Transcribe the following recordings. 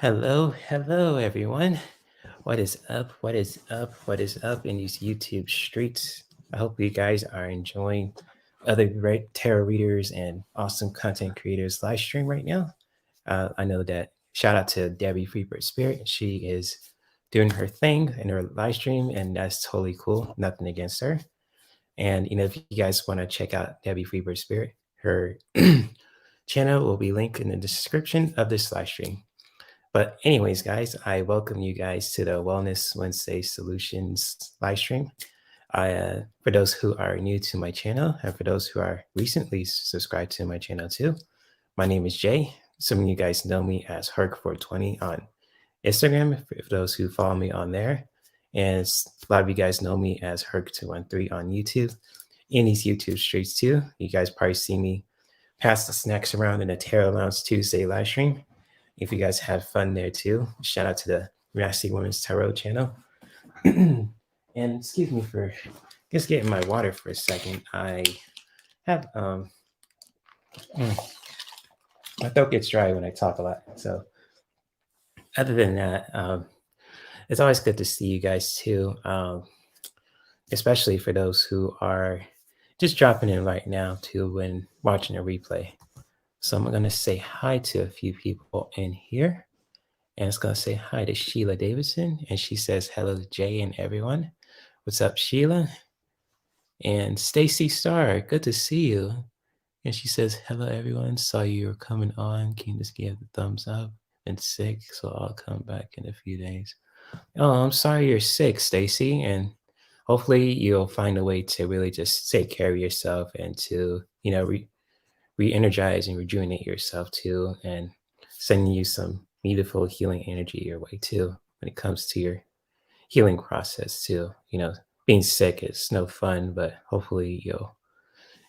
Hello, everyone. What is up? What is up? What is up in these YouTube streets? I hope you guys are enjoying other great tarot readers and awesome content creators live stream right now. I know that shout out to Debbie Freebird Spirit. She is doing her thing in her live stream, and that's totally cool. Nothing against her. And if you guys want to check out Debbie Freebird Spirit, her channel will be linked in the description of this live stream. But anyways, guys, I welcome you guys to the Wellness Wednesday Solutions live stream. For those who are new to my channel, and for those who are recently subscribed to my channel too, my name is Jay. Some of you guys know me as Herc420 on Instagram, for those who follow me on there. And a lot of you guys know me as Herc213 on YouTube. In these YouTube streets too, you guys probably see me pass the snacks around in the Tarot Lounge Tuesday live stream. If you guys had fun there too, shout out to the Nasty Women's Tarot channel. And excuse me for just getting my water for a second. I have my throat gets dry when I talk a lot. So other than that, it's always good to see you guys too, especially for those who are just dropping in right now too when watching a replay. So I'm going to say hi to a few people in here. And it's going to say hi to Sheilah Davidson. And she says hello to Jay and everyone. What's up, Sheilah? And Stacy Starr, good to see you. And she says, hello, everyone. Saw you were coming on. Can you just give the thumbs up? Been sick, so I'll come back in a few days. Oh, I'm sorry you're sick, Stacy. And hopefully you'll find a way to really just take care of yourself and to, re-energize and rejuvenate yourself too, and sending you some beautiful healing energy your way too when it comes to your healing process too. Being sick is no fun, but hopefully you'll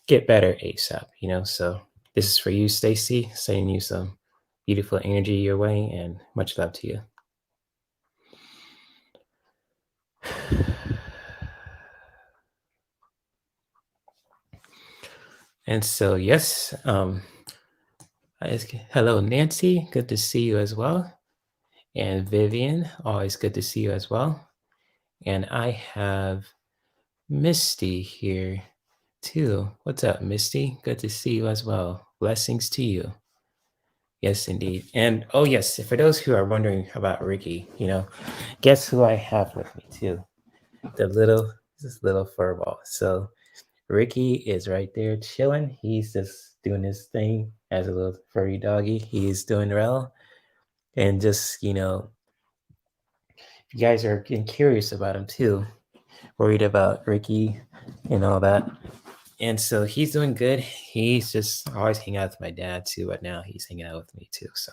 get better ASAP. So this is for you, Stacy, sending you some beautiful energy your way, and much love to you. And so, yes, hello, Nancy. Good to see you as well. And Vivian, always good to see you as well. And I have Misty here too. What's up, Misty? Good to see you as well. Blessings to you. Yes, indeed. And oh yes, for those who are wondering about Ricky, guess who I have with me too? This little furball. So Ricky is right there chilling. He's just doing his thing as a little furry doggy. He's doing well. And just, if you guys are getting curious about him too, worried about Ricky and all that. And so he's doing good. He's just always hanging out with my dad too, but now he's hanging out with me too. So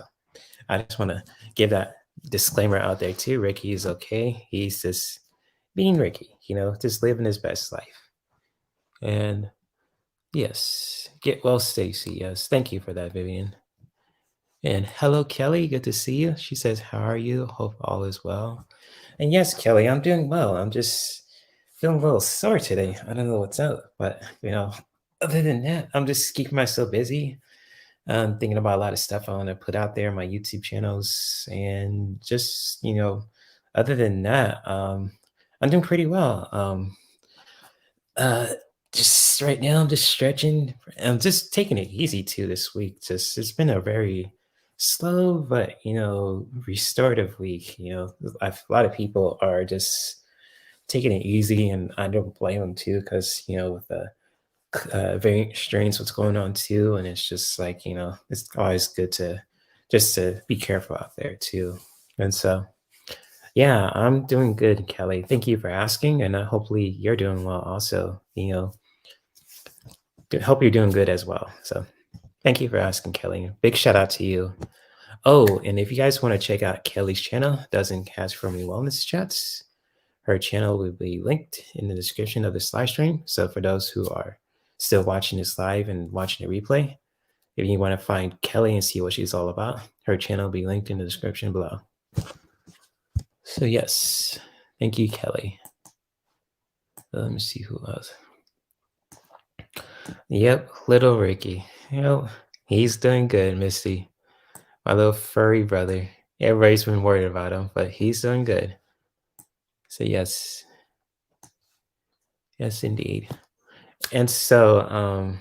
I just want to give that disclaimer out there too. Ricky is okay. He's just being Ricky, just living his best life. And yes, get well, Stacy. Yes, thank you for that, Vivian. And hello, Kelly. Good to see you. She says, how are you? Hope all is well. And yes, Kelly, I'm doing well. I'm just feeling a little sore today. I don't know what's up, but other than that, I'm just keeping myself busy. Thinking about a lot of stuff I want to put out there on my YouTube channels, and just other than that, I'm doing pretty well. Just right now, I'm just stretching. I'm just taking it easy too this week. It's been a very slow but restorative week. A lot of people are just taking it easy, and I don't blame them too, because with the variant strains what's going on too, and it's just like it's always good to be careful out there too. And so yeah, I'm doing good, Kelly. Thank you for asking, and hopefully you're doing well also. Hope you're doing good as well. So thank you for asking, Kelly. Big shout out to you. Oh, and if you guys want to check out Kelly's channel, Doesn't Cast For Me Wellness Chats, her channel will be linked in the description of this live stream. So for those who are still watching this live and watching the replay, if you want to find Kelly and see what she's all about, her channel will be linked in the description below. So yes, thank you, Kelly. Let me see who else. Yep, little Ricky. He's doing good, Misty. My little furry brother. Everybody's been worried about him, but he's doing good. So yes, yes, indeed. And so,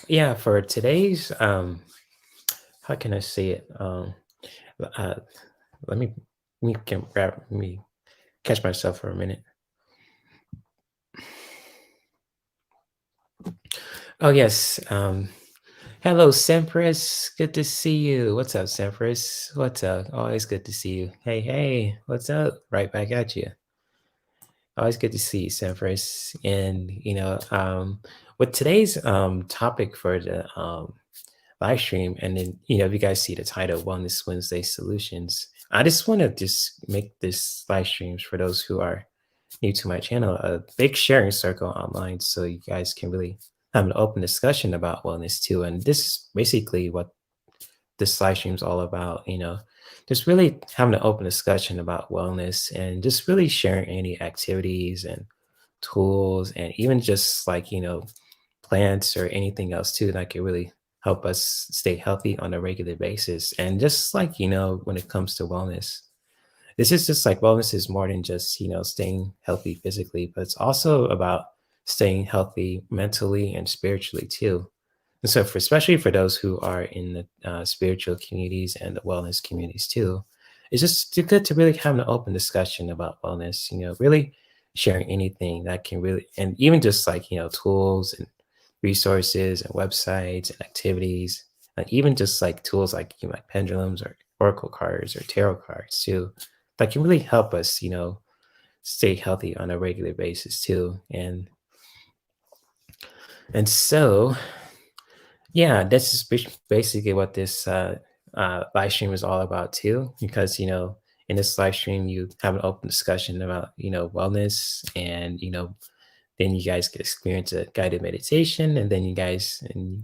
yeah, for today's, how can I say it? Uh, let me, let me catch myself for a minute. Oh yes. Hello, Sempress. Good to see you. What's up, Sempress? What's up? Always good to see you. Hey, hey, what's up? Right back at you. Always good to see you, Sempress. And with today's topic for the live stream, and then if you guys see the title, Wellness Wednesday Solutions, I just want to just make this live streams for those who are new to my channel a big sharing circle online, so you guys can really have an open discussion about wellness too. And this is basically what this live stream is all about, just really having an open discussion about wellness and just really sharing any activities and tools and even just like, plants or anything else too that can really help us stay healthy on a regular basis. And just like, when it comes to wellness, this is just like wellness is more than just, staying healthy physically, but it's also about staying healthy mentally and spiritually too. And so, especially for those who are in the spiritual communities and the wellness communities too, it's just good to really have an open discussion about wellness. Really sharing anything that can really, and even just like tools and resources and websites and activities, and even just like tools like like pendulums or oracle cards or tarot cards too, that can really help us, stay healthy on a regular basis too. And so yeah, this is basically what this live stream is all about too. Because in this live stream, you have an open discussion about wellness, and then you guys get experience a guided meditation, and then you guys and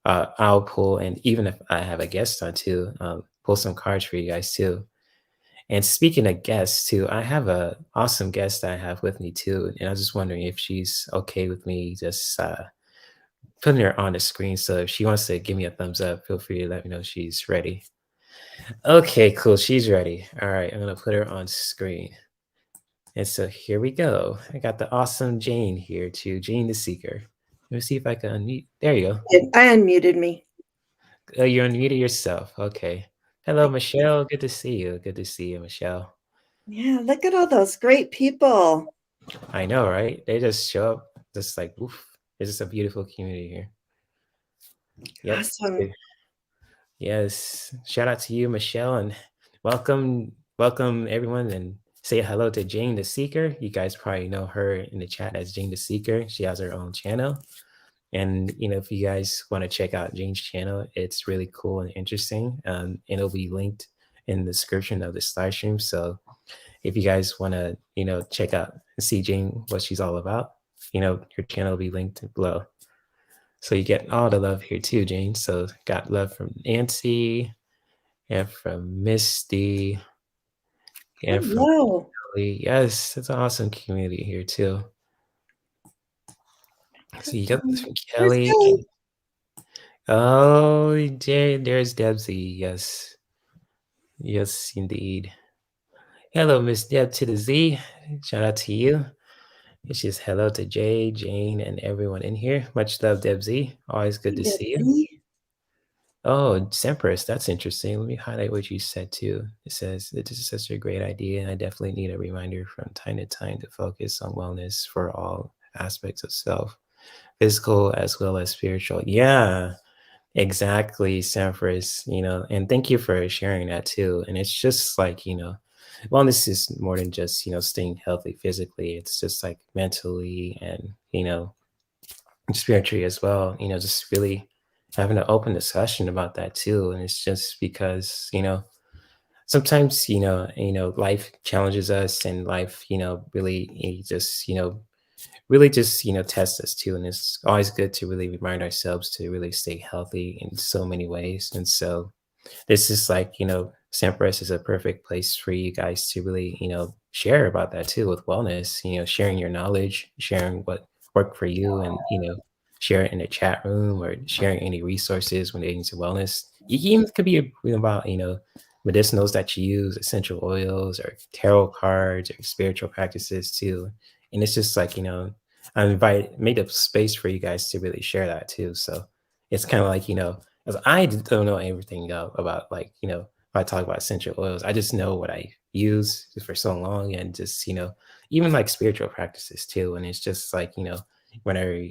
I'll pull, and even if I have a guest on too, pull some cards for you guys too. And speaking of guests too, I have a awesome guest that I have with me too, and I was just wondering if she's okay with me just putting her on the screen. So if she wants to give me a thumbs up, feel free to let me know she's ready. Okay, cool. She's ready. All right, I'm gonna put her on screen. And so here we go. I got the awesome Jane here too, Jane the Seeker. Let me see if I can unmute. There you go. I unmuted me. Oh, you unmuted yourself. Okay. Hello, Michelle. Good to see you. Good to see you, Michelle. Yeah, look at all those great people. I know, right? They just show up, just like, oof. It's just a beautiful community here. Yep. Awesome. Yes. Shout out to you, Michelle, and welcome everyone, and say hello to Jane the Seeker. You guys probably know her in the chat as Jane the Seeker. She has her own channel. And if you guys want to check out Jane's channel, it's really cool and interesting. And it'll be linked in the description of this live stream. So if you guys want to, check out and see Jane, what she's all about, her channel will be linked below. So you get all the love here too, Jane. So got love from Nancy and from Misty and from Kelly. Yes, it's an awesome community here too. So you got this from Kelly. Oh, Jane, there's Debsy. Yes. Yes, indeed. Hello, Miss Deb to the Z. Shout out to you. It's just hello to Jay, Jane, and everyone in here. Much love, Deb Z. Always good to see you. Oh, Sempress, that's interesting. Let me highlight what you said too. It says, this is such a great idea, and I definitely need a reminder from time to time to focus on wellness for all aspects of self, physical as well as spiritual. Yeah, exactly, Sempress, and thank you for sharing that too. And it's just like, wellness is more than just, staying healthy physically. It's just like mentally and, spiritually as well, just really having an open discussion about that too. And it's just because, sometimes, life challenges us, and life, really just, test us too. And it's always good to really remind ourselves to really stay healthy in so many ways. And so this is like, Sampras is a perfect place for you guys to really, share about that too with wellness, sharing your knowledge, sharing what worked for you, and, share it in the chat room or sharing any resources relating to wellness. Even could be about, medicinals that you use, essential oils or tarot cards or spiritual practices too. And it's just like, I made a space for you guys to really share that too. So it's kind of like, because I don't know everything about like, if I talk about essential oils, I just know what I use for so long, and just, even like spiritual practices too. And it's just like, whenever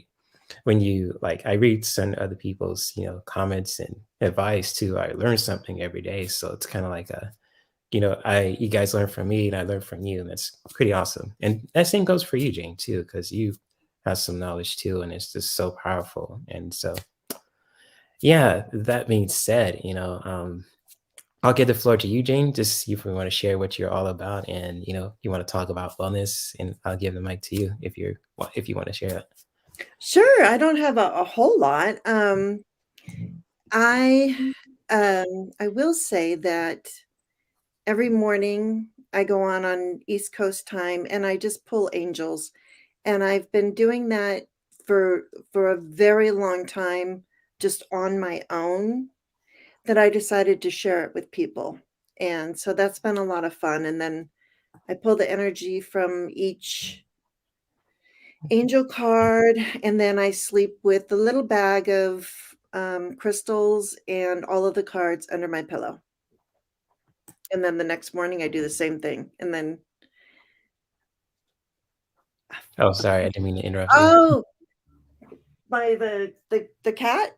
when you like I read some other people's, comments and advice too, I learn something every day. So it's kind of like you guys learn from me and I learn from you, and that's pretty awesome. And that same goes for you, Jane, too, because you have some knowledge too, and it's just so powerful. And so yeah, that being said, I'll give the floor to you, Jane, just see if we want to share what you're all about, and you want to talk about wellness, and I'll give the mic to you if you want to share that. Sure. I don't have a whole lot. I will say that every morning I go on East Coast time and I just pull angels, and I've been doing that for a very long time, just on my own, that I decided to share it with people. And so that's been a lot of fun. And then I pull the energy from each angel card, and then I sleep with a little bag of crystals and all of the cards under my pillow. And then the next morning I do the same thing. And then Oh, sorry, I didn't mean to interrupt you. oh, by the cat.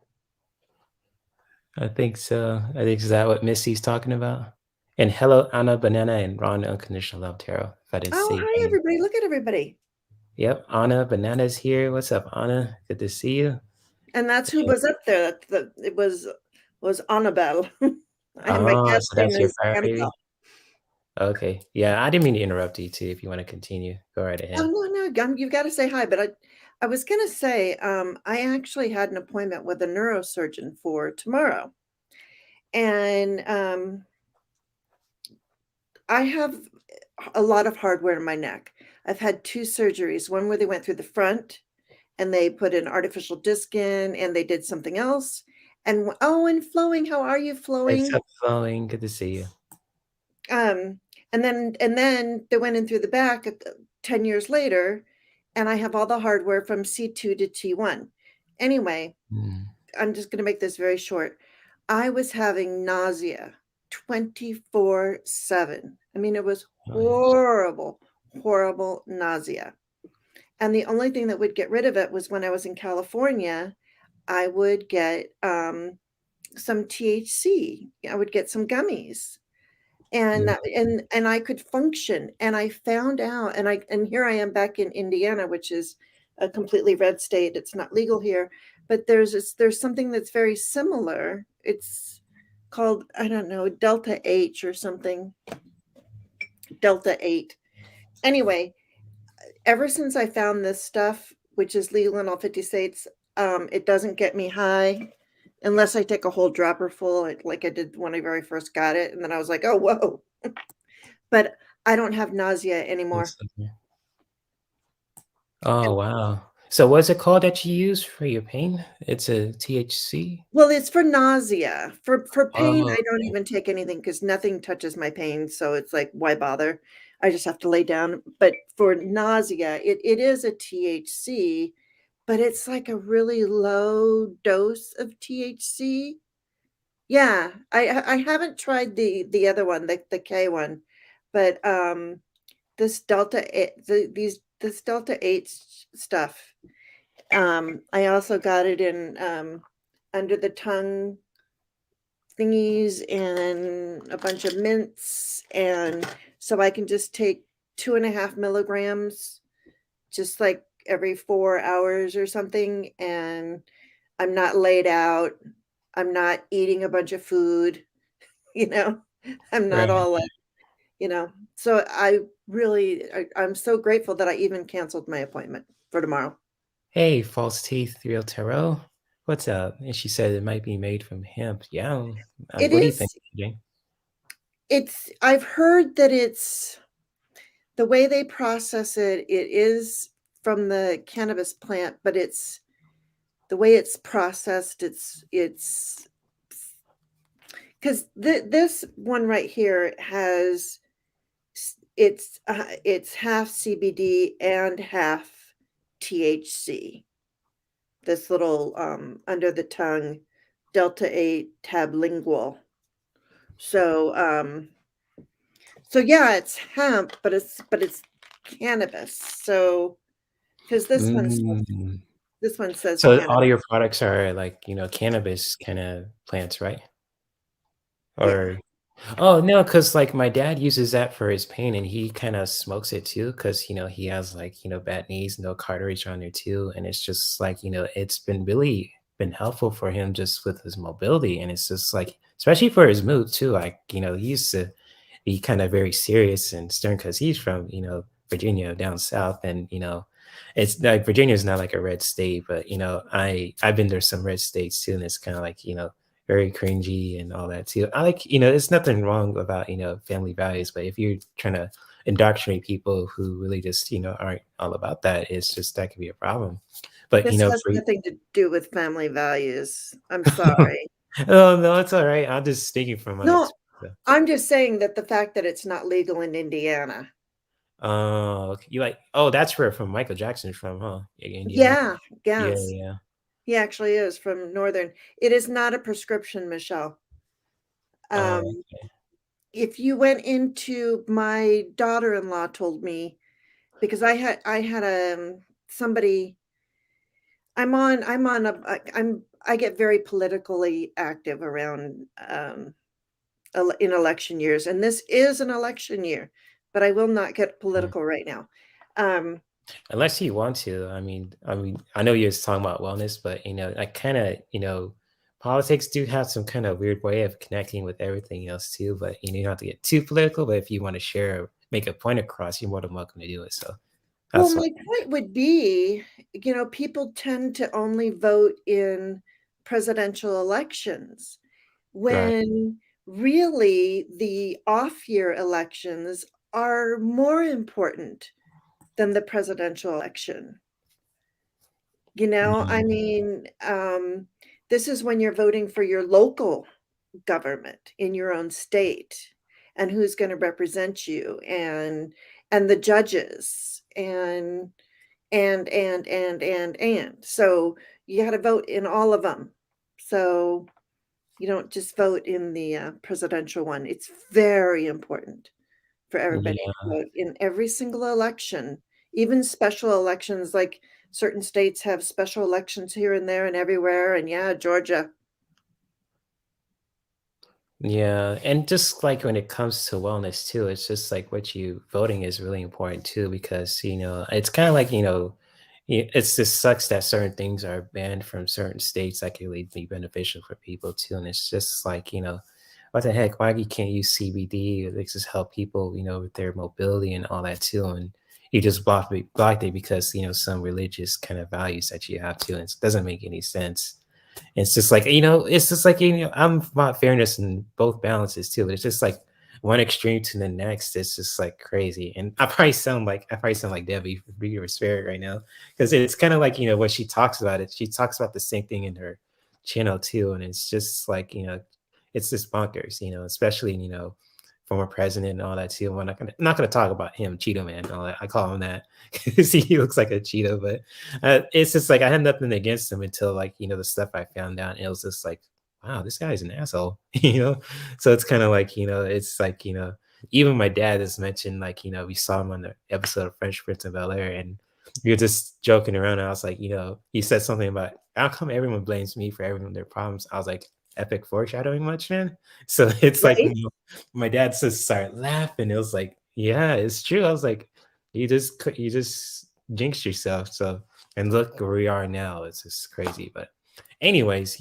I think so. I think, is that what Missy's talking about? And hello, Anna Banana and Ron Unconditional Love Tarot. If I didn't Oh, say your hi name. everybody. Look at everybody. Yep, Anna Banana's here. What's up, Anna? Good to see you. And that's who was up there. It was Annabelle. And my Oh, cat's so name that's your is fire Annabelle. baby? Okay. Yeah, I didn't mean to interrupt you too. If you want to continue, go right Oh, ahead. no, you've got to say hi. But I was going to say, I actually had an appointment with a neurosurgeon for tomorrow. And I have a lot of hardware in my neck. I've had 2 surgeries, one where they went through the front and they put an artificial disc in and they did something else. And oh, and Flowing, how are you, What's Flowing? up, Flowing? Good to see you. Um, and then they went in through the back 10 years later, and I have all the hardware from C2 to T1. Anyway, Mm, I'm just going to make this very short. I was having nausea 24/7. I mean, it was nice. horrible, horrible nausea. And the only thing that would get rid of it was when I was in California, I would get some THC. I would get some gummies. And Mm, that and I could function, and I found out, and here I am back in Indiana, which is a completely red state. It's not legal here, but there's something that's very similar. It's called, I don't know, Delta H or something, Delta 8. Anyway, ever since I found this stuff, which is legal in all 50 states, it doesn't get me high unless I take a whole dropper full, like I did when I very first got it, and then I was like, "Oh, whoa." But I don't have nausea anymore. that's okay. Oh, wow. So what's it called that you use for your pain? It's a THC? Well, it's for nausea. For pain, Oh, I don't okay. even take anything because nothing touches my pain, so it's like, why bother? I just have to lay down. But for nausea, it is a THC, but it's like a really low dose of THC. Yeah, I haven't tried the other one, the K one, but this Delta 8, this Delta 8 stuff. I also got it in under the tongue thingies and a bunch of mints, and so I can just take 2.5 milligrams, just like every 4 hours or something, and I'm not laid out. I'm not eating a bunch of food, you know. I'm not Right. all like, So I'm so grateful that I even canceled my appointment for tomorrow. Hey, False Teeth, Real Tarot. What's up? And she said it might be made from hemp. Yeah. It What do you think, is. Jane? I've heard that it's the way they process it. It is from the cannabis plant, but it's the way it's processed, it's because this one right here has it's half CBD and half THC. This little under the tongue delta 8 tablingual. So so yeah, it's hemp, but it's cannabis. So because this Mm. one says So all cannabis. of your products are like, cannabis kind of plants, right? Yeah. Or oh no, because like my dad uses that for his pain and he kind of smokes it too, because he has like, bad knees, no cartilage on there too. And it's just like, it's been really been helpful for him just with his mobility. And it's just like, especially for his mood too. Like, he used to be kind of very serious and stern because he's from, Virginia down south. And, it's like Virginia's not like a red state, but I've been there some red states too, and it's kind of like, very cringy and all that too. I like, there's nothing wrong about, family values, but if you're trying to indoctrinate people who really just, aren't all about that, it's just that could be a problem. But This has for nothing to do with family values. I'm sorry. oh no, it's all right. I'm just speaking from my No, experience. So. I'm just saying that the fact that it's not legal in Indiana. Oh, okay. You like, oh, that's where from Michael Jackson's from, huh? Yeah, Indiana. Yeah, Yeah, yes. yeah. He actually is from Northern. It is not a prescription, Michelle. Oh, Um, if you went into my daughter-in-law told me because I had somebody I get very politically active around in election years, and this is an election year, but I will not get mm. political right now. Um, Unless you want to. I know you're talking about wellness, but I kind of, politics do have some kind of weird way of connecting with everything else too. But you don't have to get too political. But if you want to share, make a point across, you're more than welcome to do it. So well, that's all. my point would be, people tend to only vote in presidential elections Right. when really the off-year elections are more important than the presidential election. I Mm, mean, this is when you're voting for your local government in your own state and who's going to represent you and the judges and so you got to vote in all of them. So you don't just vote in the presidential one. It's very important for everybody yeah. to vote in every single election, even special elections. Like certain states have special elections here and there and everywhere. And yeah, Georgia. Yeah, and just like when it comes to wellness too, it's just like what you voting is really important too, because it's kind of like it's just sucks that certain things are banned from certain states that could really be beneficial for people too, and it's just like what the heck, why you can't use CBD? It just help people with their mobility and all that too, and you just blocked it because some religious kind of values that you have too, and it doesn't make any sense. It's just like, it's just like, I'm about fairness in both balances too, but it's just like one extreme to the next. It's just like crazy. And I probably sound like Debbie from Freebird Spirit right now. Because it's kind of like, what she talks about it. She talks about the same thing in her channel too. And it's just like, it's just bonkers, especially, former president and all that too. We're not gonna talk about him, Cheeto Man, and all that. I call him that because he looks like a Cheeto, but it's just like I had nothing against him until like the stuff I found out, and it was just like, wow, this guy's an asshole, So it's kind of like it's like even my dad has mentioned like we saw him on the episode of Fresh Prince of Bel-Air, and we were just joking around. And I was like, he said something about how come everyone blames me for everyone their problems. I was like, epic foreshadowing, much man. So it's like Right? my dad just started laughing. It was like, yeah, it's true. I was like, you just jinxed yourself. So and look where we are now. It's just crazy. But anyways,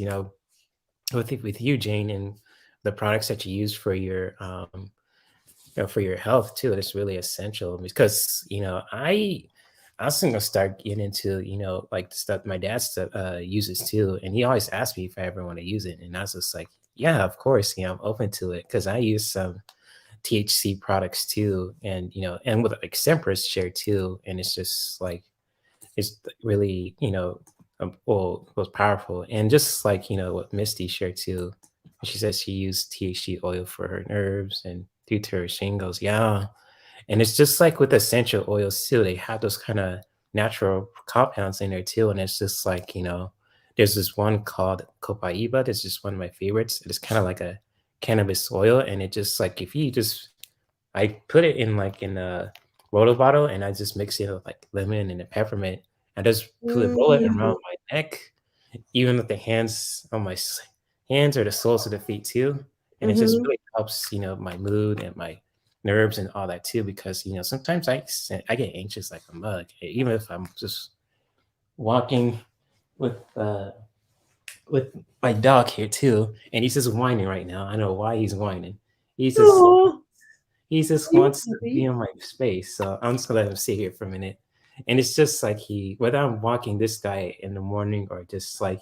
with you, Jane, and the products that you use for your for your health too, it's really essential because I was gonna start getting into like the stuff my dad uses too, and he always asks me if I ever want to use it, and I was just like, yeah, of course, I'm open to it because I use some THC products too, and and with like Sempress share too, and it's just like it's really well, was powerful. And just like, what Misty shared too, she says she used THC oil for her nerves and due to her shingles. Yeah. And it's just like with essential oils too, they have those kind of natural compounds in there too. And it's just like, there's this one called Copaiba. That's just one of my favorites. It's kind of like a cannabis oil. And it just like, if you just, I put it in a water bottle and I just mix it with like lemon and a peppermint. I just roll it around my neck, even with the hands on my hands or the soles of the feet too. And it just Mm-hmm. really helps, my mood and my nerves and all that too. Because sometimes I get anxious like a mug, even if I'm just walking with with my dog here too, and he's just whining right now. I know why he's whining. He's just Oh, he just you wants to be puppy. in my space. So I'm just gonna let him sit here for a minute. And it's just like whether I'm walking this guy in the morning or just like,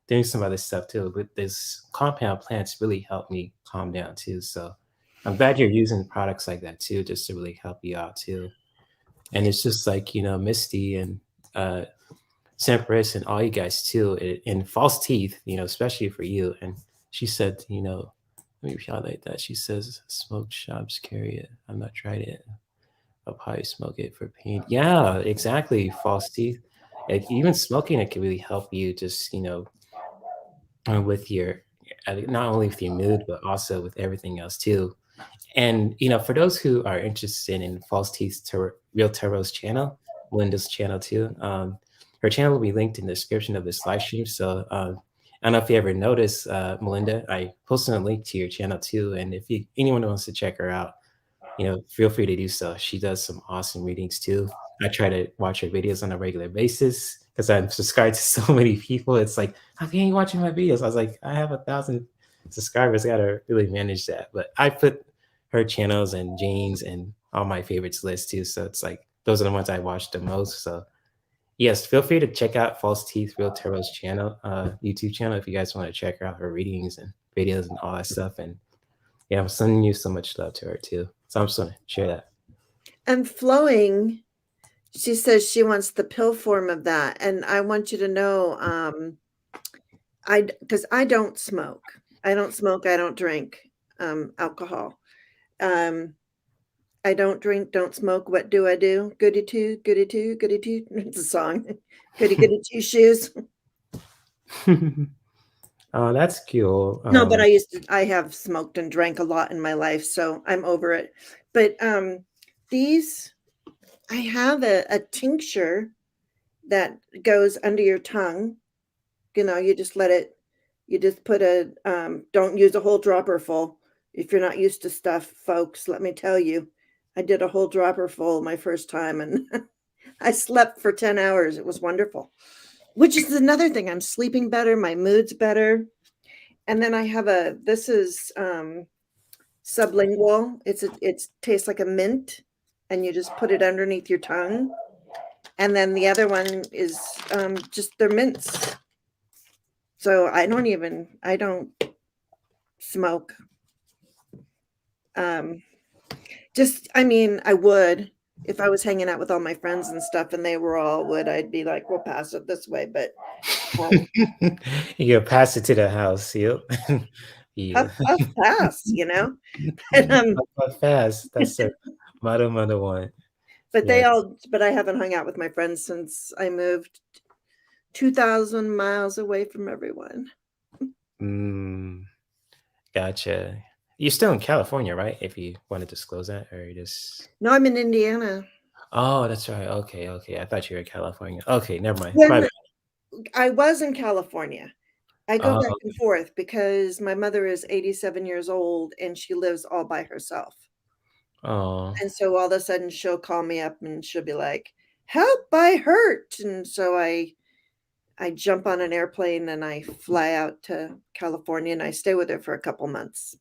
doing some other stuff too. But this compound plants really help me calm down too. So I'm glad you're using products like that too, just to really help you out too. And it's just like, Misty and uh Semperis and all you guys too, in false teeth, especially for you. And she said, let me highlight that. She says, "Smoke shops carry it. I've not tried it. I'll probably smoke it for pain." Yeah, exactly. False teeth. Even smoking it can really help you. Just with your not only with your mood, but also with everything else too. And for those who are interested in False Teeth Real Tarot's channel, Melinda's channel too, her channel will be linked in the description of this live stream. So I don't know if you ever noticed, Melinda, I posted a link to your channel too. And if anyone wants to check her out, feel free to do so. She does some awesome readings too. I try to watch her videos on a regular basis because I'm subscribed to so many people. It's like, how can you watching my videos? I was like, I have 1,000 subscribers. I gotta really manage that. But I put her channels and Jane's and all my favorites list too. So it's like those are the ones I watch the most. So yes, feel free to check out False Teeth Real Tarot's channel, YouTube channel, if you guys want to check out her readings and videos and all that stuff. And yeah, I'm sending you so much love to her too. So I'm just gonna share that. And flowing, she says she wants the pill form of that. And I want you to know, because I don't smoke. I don't drink alcohol. I don't drink, don't smoke. What do I do? Goody two, goody two, goody two. It's a song. Goody goody two shoes. Oh, that's cool. No, but I have smoked and drank a lot in my life, so I'm over it. But these, I have a tincture that goes under your tongue. You just let it, you just put don't use a whole dropper full. If you're not used to stuff, folks, let me tell you, I did a whole dropper full my first time and I slept for 10 hours. It was wonderful, which is another thing. I'm sleeping better. My mood's better. And then I have this is sublingual. It tastes like a mint and you just put it underneath your tongue. And then the other one is just they're mints. So I don't smoke. I would if I was hanging out with all my friends and stuff and they were all would, I'd be like, we'll pass it this way. But You gotta pass it to the house. Yep. puff, Yeah. puff, pass, And, Puff, puff, fast. That's the motto one. but Yeah. but I haven't hung out with my friends since I moved 2,000 miles away from everyone. Mm, gotcha. You're still in California, right? If you want to disclose that, or you just. No, I'm in Indiana. Oh, that's right. Okay, okay. I thought you were in California. Okay, never mind. My When bad. I was in California, I go back Oh, and forth because my mother is 87 years old and she lives all by herself. oh, And so all of a sudden she'll call me up and she'll be like, "Help, I hurt." And so I jump on an airplane and I fly out to California and I stay with her for a couple months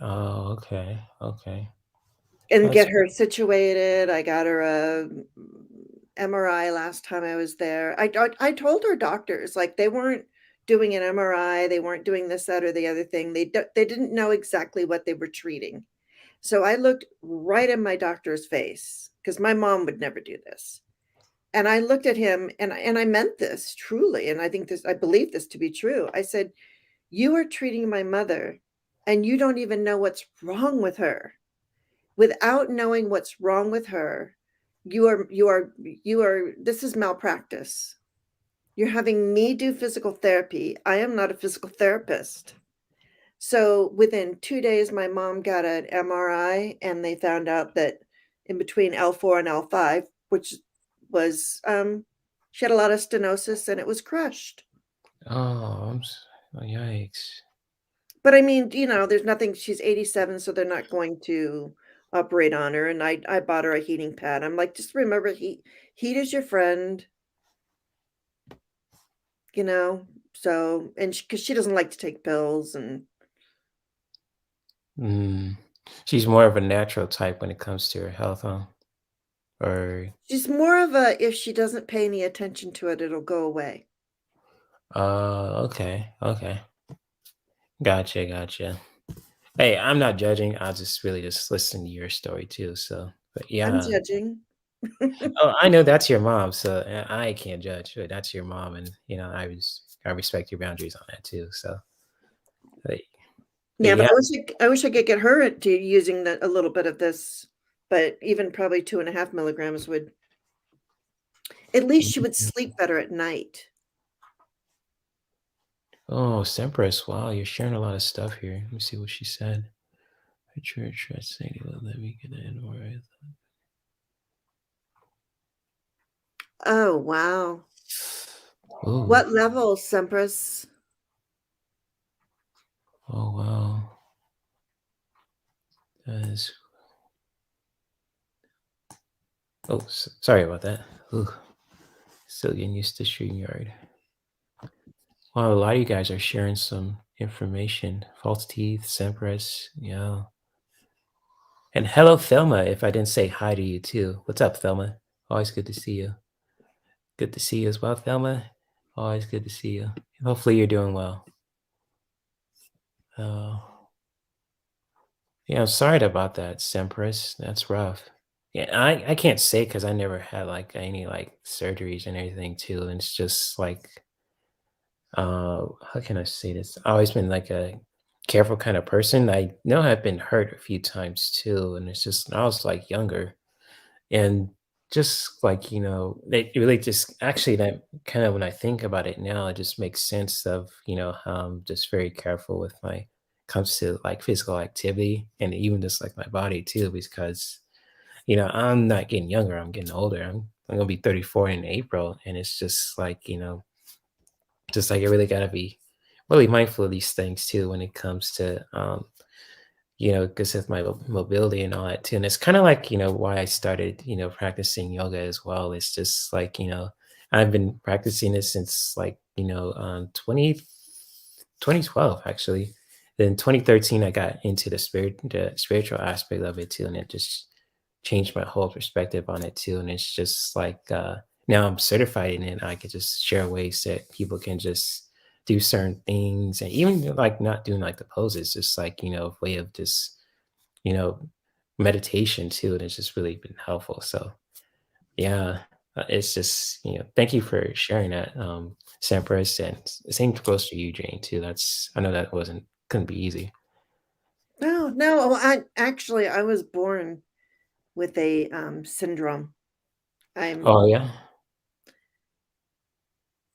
oh, okay, okay. and That's get her situated. I got her a MRI last time I was there. I told her doctors like they weren't doing an MRI, they weren't doing this, that, or the other thing. They didn't know exactly what they were treating. So I looked right in my doctor's face because my mom would never do this. And I looked at him, and I meant this truly, and I believe this to be true. I said, "You are treating my mother, and you don't even know what's wrong with her. Without knowing what's wrong with her, this is malpractice. You're having me do physical therapy. I am not a physical therapist." So within 2 days, my mom got an MRI, and they found out that in between L4 and L5, which was, she had a lot of stenosis, and it was crushed. Oh, oh, yikes. But I mean, there's nothing. She's 87, so they're not going to operate on her. And I bought her a heating pad. I'm like, just remember, heat is your friend, you know. So, and because she doesn't like to take pills, and Mm. She's more of a natural type when it comes to her health, huh? Or she's more of a, if she doesn't pay any attention to it, it'll go away. okay, okay. Gotcha, gotcha. Hey, I'm not judging. I just really just listen to your story too. So, but I'm yeah. judging. Oh, I know that's your mom, so I can't judge. But that's your mom, and I respect your boundaries on that too. So, but, but Yeah, but yeah. I wish I could get her to using a little bit of this, but even probably 2.5 milligrams would, at least she would sleep better at night. Oh, Sempress. Wow, you're sharing a lot of stuff here. Let me see what she said. I church, I say, let me get in. All right. Oh, wow. Oh, What level, Sempress? oh, wow. That is. Oh, sorry about that. Ooh, still getting used to StreamYard. Wow, a lot of you guys are sharing some information. False teeth, Sempress, yeah. And hello, Thelma, if I didn't say hi to you too. What's up, Thelma? Always good to see you. Good to see you as well, Thelma. Always good to see you. Hopefully you're doing well. Oh, yeah, I'm sorry about that, Sempress. That's rough. Yeah, I can't say because I never had like any like surgeries and everything too. And it's just like how can I say this? I've always been like a careful kind of person. I know I've been hurt a few times too, and it's just I was like younger and just like it really just actually that kind of when I think about it now, it just makes sense of how I'm just very careful with my comes to like physical activity and even just like my body too, because I'm not getting younger, I'm getting older. I'm gonna be 34 in April, and it's just like just like I really gotta be really mindful of these things too when it comes to because of my mobility and all that too. And it's kind of like why I started practicing yoga as well. It's just like I've been practicing it since like 2012 actually. Then 2013 I got into the spiritual aspect of it too, and it just changed my whole perspective on it too. And it's just like now I'm certified in it. I could just share ways that people can just do certain things, and even like not doing like the poses, just like a way of just you know meditation too. And it's just really been helpful. So yeah, it's just thank you for sharing that, Sampras, and same goes for you, Jane, too. That's I know that couldn't be easy. No, no. I was born with a syndrome. I'm Oh yeah.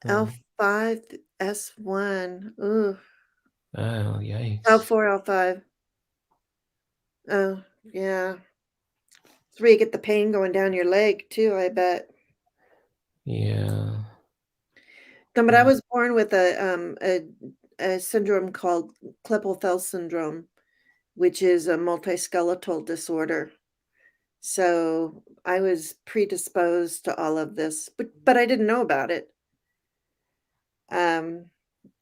Oh, L5S1. Ooh, oh yikes. L4, L5. Oh, yeah. It's where you get the pain going down your leg too, I bet. Yeah. No, but I Mm. was born with a syndrome called Klippel-Feil syndrome, which is a multiskeletal disorder. So I was predisposed to all of this, but I didn't know about it. Um,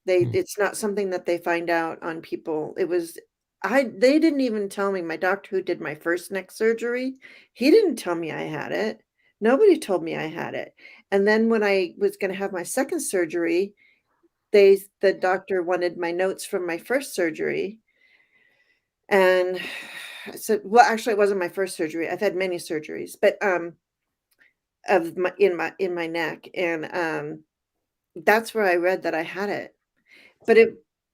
Mm. it's not something that they find out on people. They didn't even tell me. My doctor who did my first neck surgery, he didn't tell me I had it. Nobody told me I had it. And then when I was going to have my second surgery, the doctor wanted my notes from my first surgery. And I said, well, actually, it wasn't my first surgery. I've had many surgeries, but of my in my neck, and that's where I read that I had it.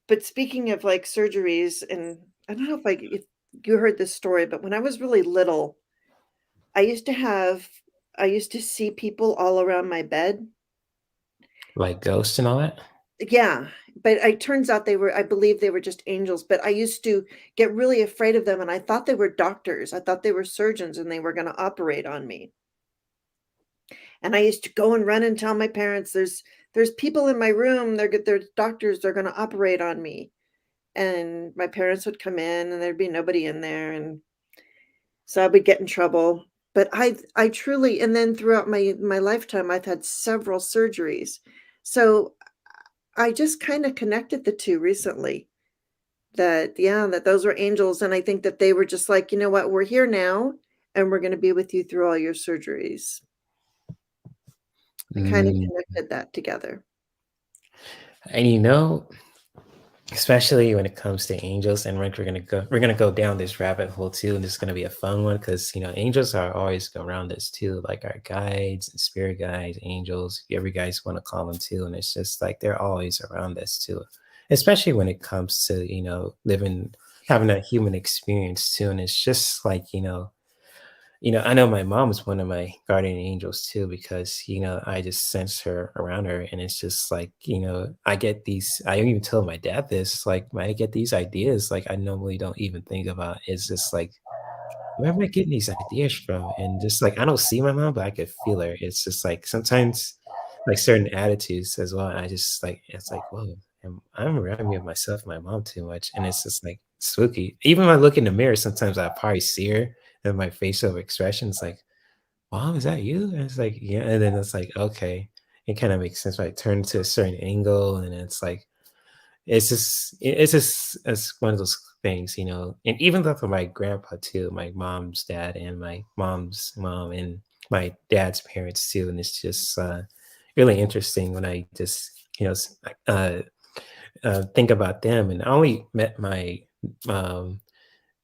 But speaking of like surgeries, and I don't know if you heard this story, but when I was really little, I used to have I used to see people all around my bed. Like ghosts and all that? Yeah, but it turns out I believe they were just angels, but I used to get really afraid of them, and I thought they were doctors. I thought they were surgeons, and they were gonna operate on me. And I used to go and run and tell my parents, "There's people in my room, they're doctors, they're gonna operate on me." And my parents would come in, and there'd be nobody in there, and so I would get in trouble. But I truly, and then throughout my lifetime, I've had several surgeries. So I just kinda connected the 2 recently, that yeah, that those were angels, and I think that they were just like, "You know what? We're here now, and we're gonna be with you through all your surgeries." I kinda Mm. connected that together. And especially when it comes to angels, and we're gonna go down this rabbit hole too, and this is gonna be a fun one because angels are always around us too, like our guides and spirit guides, angels, whatever you guys want to call them too. And it's just like they're always around us too, especially when it comes to living, having a human experience too. And it's just like I know my mom is one of my guardian angels too, because I just sense her around her, and it's just like I even tell my dad this, like I get these ideas like I normally don't even think about. It's just like, where am I getting these ideas from? And just like I don't see my mom, but I could feel her. It's just like sometimes like certain attitudes as well. I just like it's like, whoa, I'm around me of myself and my mom too much. And it's just like spooky. Even when I look in the mirror, sometimes I probably see her and my facial expression is like, "Mom, is that you?" And it's like, "Yeah." And then it's like, okay, it kind of makes sense. Right, turn to a certain angle, and it's like, it's one of those things. And even though for my grandpa too, my mom's dad and my mom's mom and my dad's parents too, and it's just really interesting when I just think about them. And I only met um,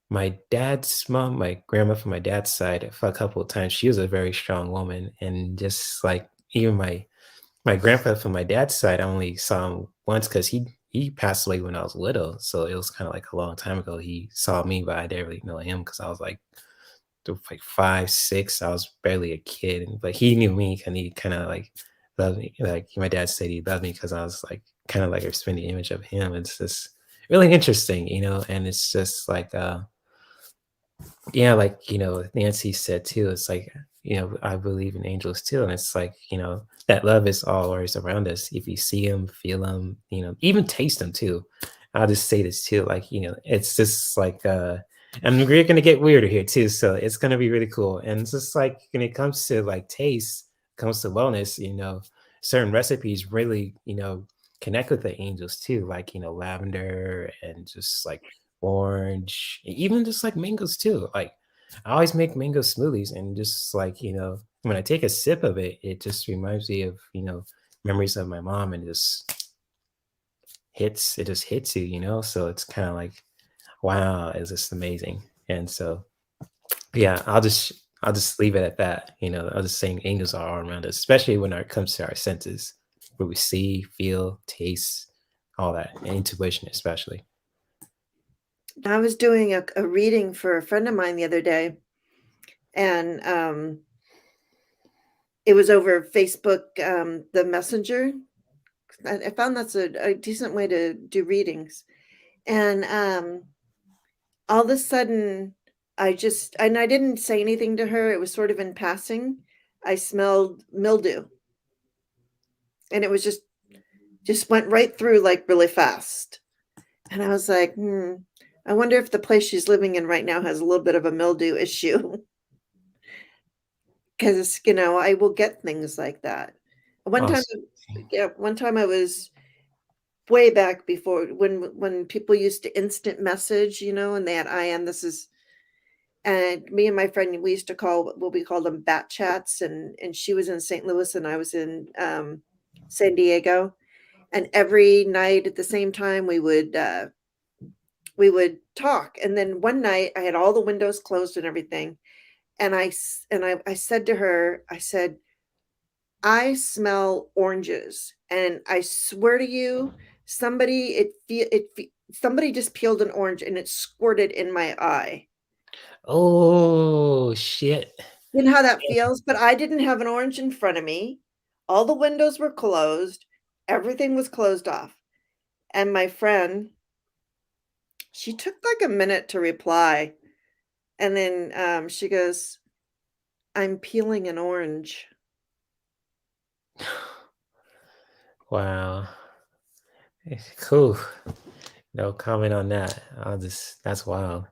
my dad's mom, my grandma from my dad's side, for a couple of times. She was a very strong woman, and just like even my grandpa from my dad's side, I only saw him once because he passed away when I was little, so it was kind of like a long time ago. He saw me, but I didn't really know him because I was like 5, 6. I was barely a kid, but he knew me, and he kind of like loved me. Like my dad said, he loved me because I was like kind of like a spinning image of him. It's just really interesting. And it's just like yeah, like Nancy said too, it's like I believe in angels too, and it's like that love is always around us. If you see them, feel them, even taste them too. I'll just say this too, like it's just like and we're gonna get weirder here too, so it's gonna be really cool. And it's just like when it comes to like taste, comes to wellness, certain recipes really connect with the angels too, like lavender and just like orange, even just like mangoes too. Like I always make mango smoothies, and just like when I take a sip of it, it just reminds me of memories of my mom, and it just hits you. So it's kind of like, wow, it's just amazing. And so yeah, I'll just leave it at that. I'll just saying angels are all around us, especially when it comes to our senses, where we see, feel, taste, all that, and intuition especially. I was doing a reading for a friend of mine the other day, and it was over Facebook, the Messenger. I found that's a decent way to do readings. And all of a sudden, and I didn't say anything to her. It was sort of in passing. I smelled mildew, and it was just went right through like really fast. And I was like, I wonder if the place she's living in right now has a little bit of a mildew issue. Because I will get things like that. One time, Awesome. yeah, one time I was way back before when people used to instant message, and they had IM. And me and my friend, we used to call what we called them bat chats, and she was in St. Louis and I was in San Diego. And every night at the same time, we would talk. And then one night, I had all the windows closed and everything, and I said to her, I said, I smell oranges, and I swear to you, somebody somebody just peeled an orange and it squirted in my eye. Oh shit. You know how that feels? But I didn't have an orange in front of me. All the windows were closed. Everything was closed off. And my friend, she took like a minute to reply. And then she goes, I'm peeling an orange. Wow. Cool. No comment on that. That's wild.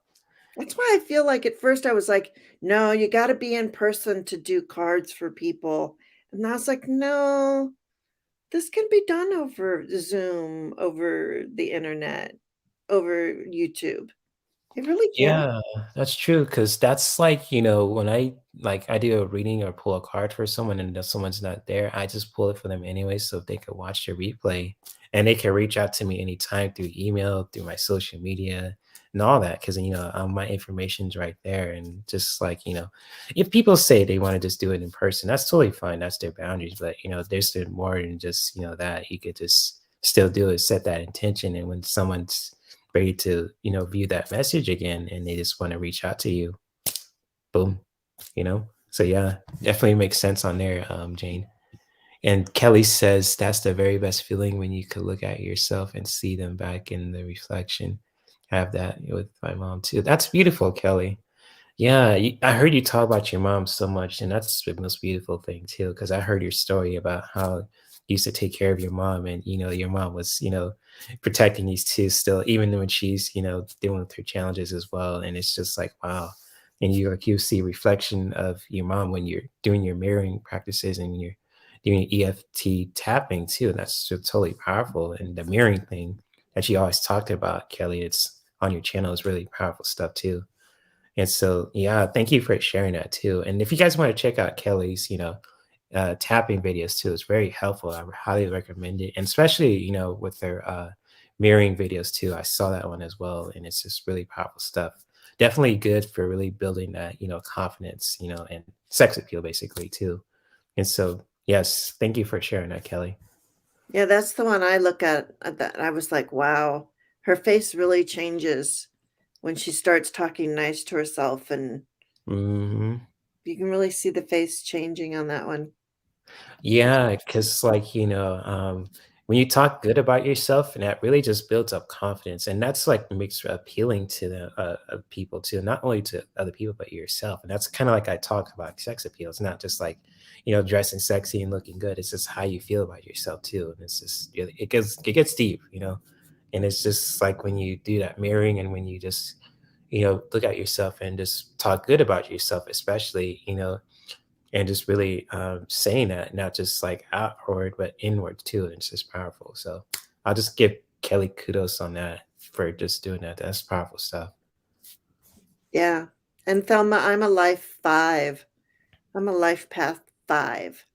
That's why I feel like at first I was like, no, you got to be in person to do cards for people. And I was like, no, this can be done over Zoom, over the internet, over YouTube. It really can. Yeah, that's true. Cause that's like, when I do a reading or pull a card for someone and if someone's not there, I just pull it for them anyway so they can watch the replay and they can reach out to me anytime through email, through my social media and all that. Cause my information's right there. And just like, if people say they want to just do it in person, that's totally fine. That's their boundaries. But there's more than just, that you could just still do it, set that intention. And when someone's ready to view that message again and they just want to reach out to you, boom. So yeah, definitely makes sense on there, Jane. And Kelly says that's the very best feeling when you could look at yourself and see them back in the reflection. I have that with my mom too. That's beautiful, Kelly. Yeah, I heard you talk about your mom so much, and that's the most beautiful thing too. Because I heard your story about how you used to take care of your mom, and your mom was protecting these two still, even when she's dealing with her challenges as well. And it's just like wow, and you see reflection of your mom when you're doing your mirroring practices and you're doing EFT tapping too. And that's so totally powerful. And the mirroring thing that you always talked about, Kelly, it's on your channel is really powerful stuff too. And so, yeah, thank you for sharing that too. And if you guys want to check out Kelly's, tapping videos too, it's very helpful. I would highly recommend it. And especially, with their mirroring videos too. I saw that one as well. And it's just really powerful stuff. Definitely good for really building that, confidence, and sex appeal basically too. And so, yes, thank you for sharing that, Kelly. Yeah, that's the one I look at that I was like, wow, her face really changes when she starts talking nice to herself, and Hmm. you can really see the face changing on that one. Yeah, because like, when you talk good about yourself, and that really just builds up confidence. And that's like makes appealing to the people too, not only to other people, but yourself. And that's kind of like I talk about sex appeal. It's not just like, dressing sexy and looking good. It's just how you feel about yourself too. And it's just it gets deep, and it's just like when you do that mirroring and when you just, look at yourself and just talk good about yourself, especially, and just really saying that, not just like outward, but inward too. And it's just powerful. So I'll just give Kelly kudos on that for just doing that. That's powerful stuff. Yeah. And Thelma, I'm a life 5. I'm a life path 5.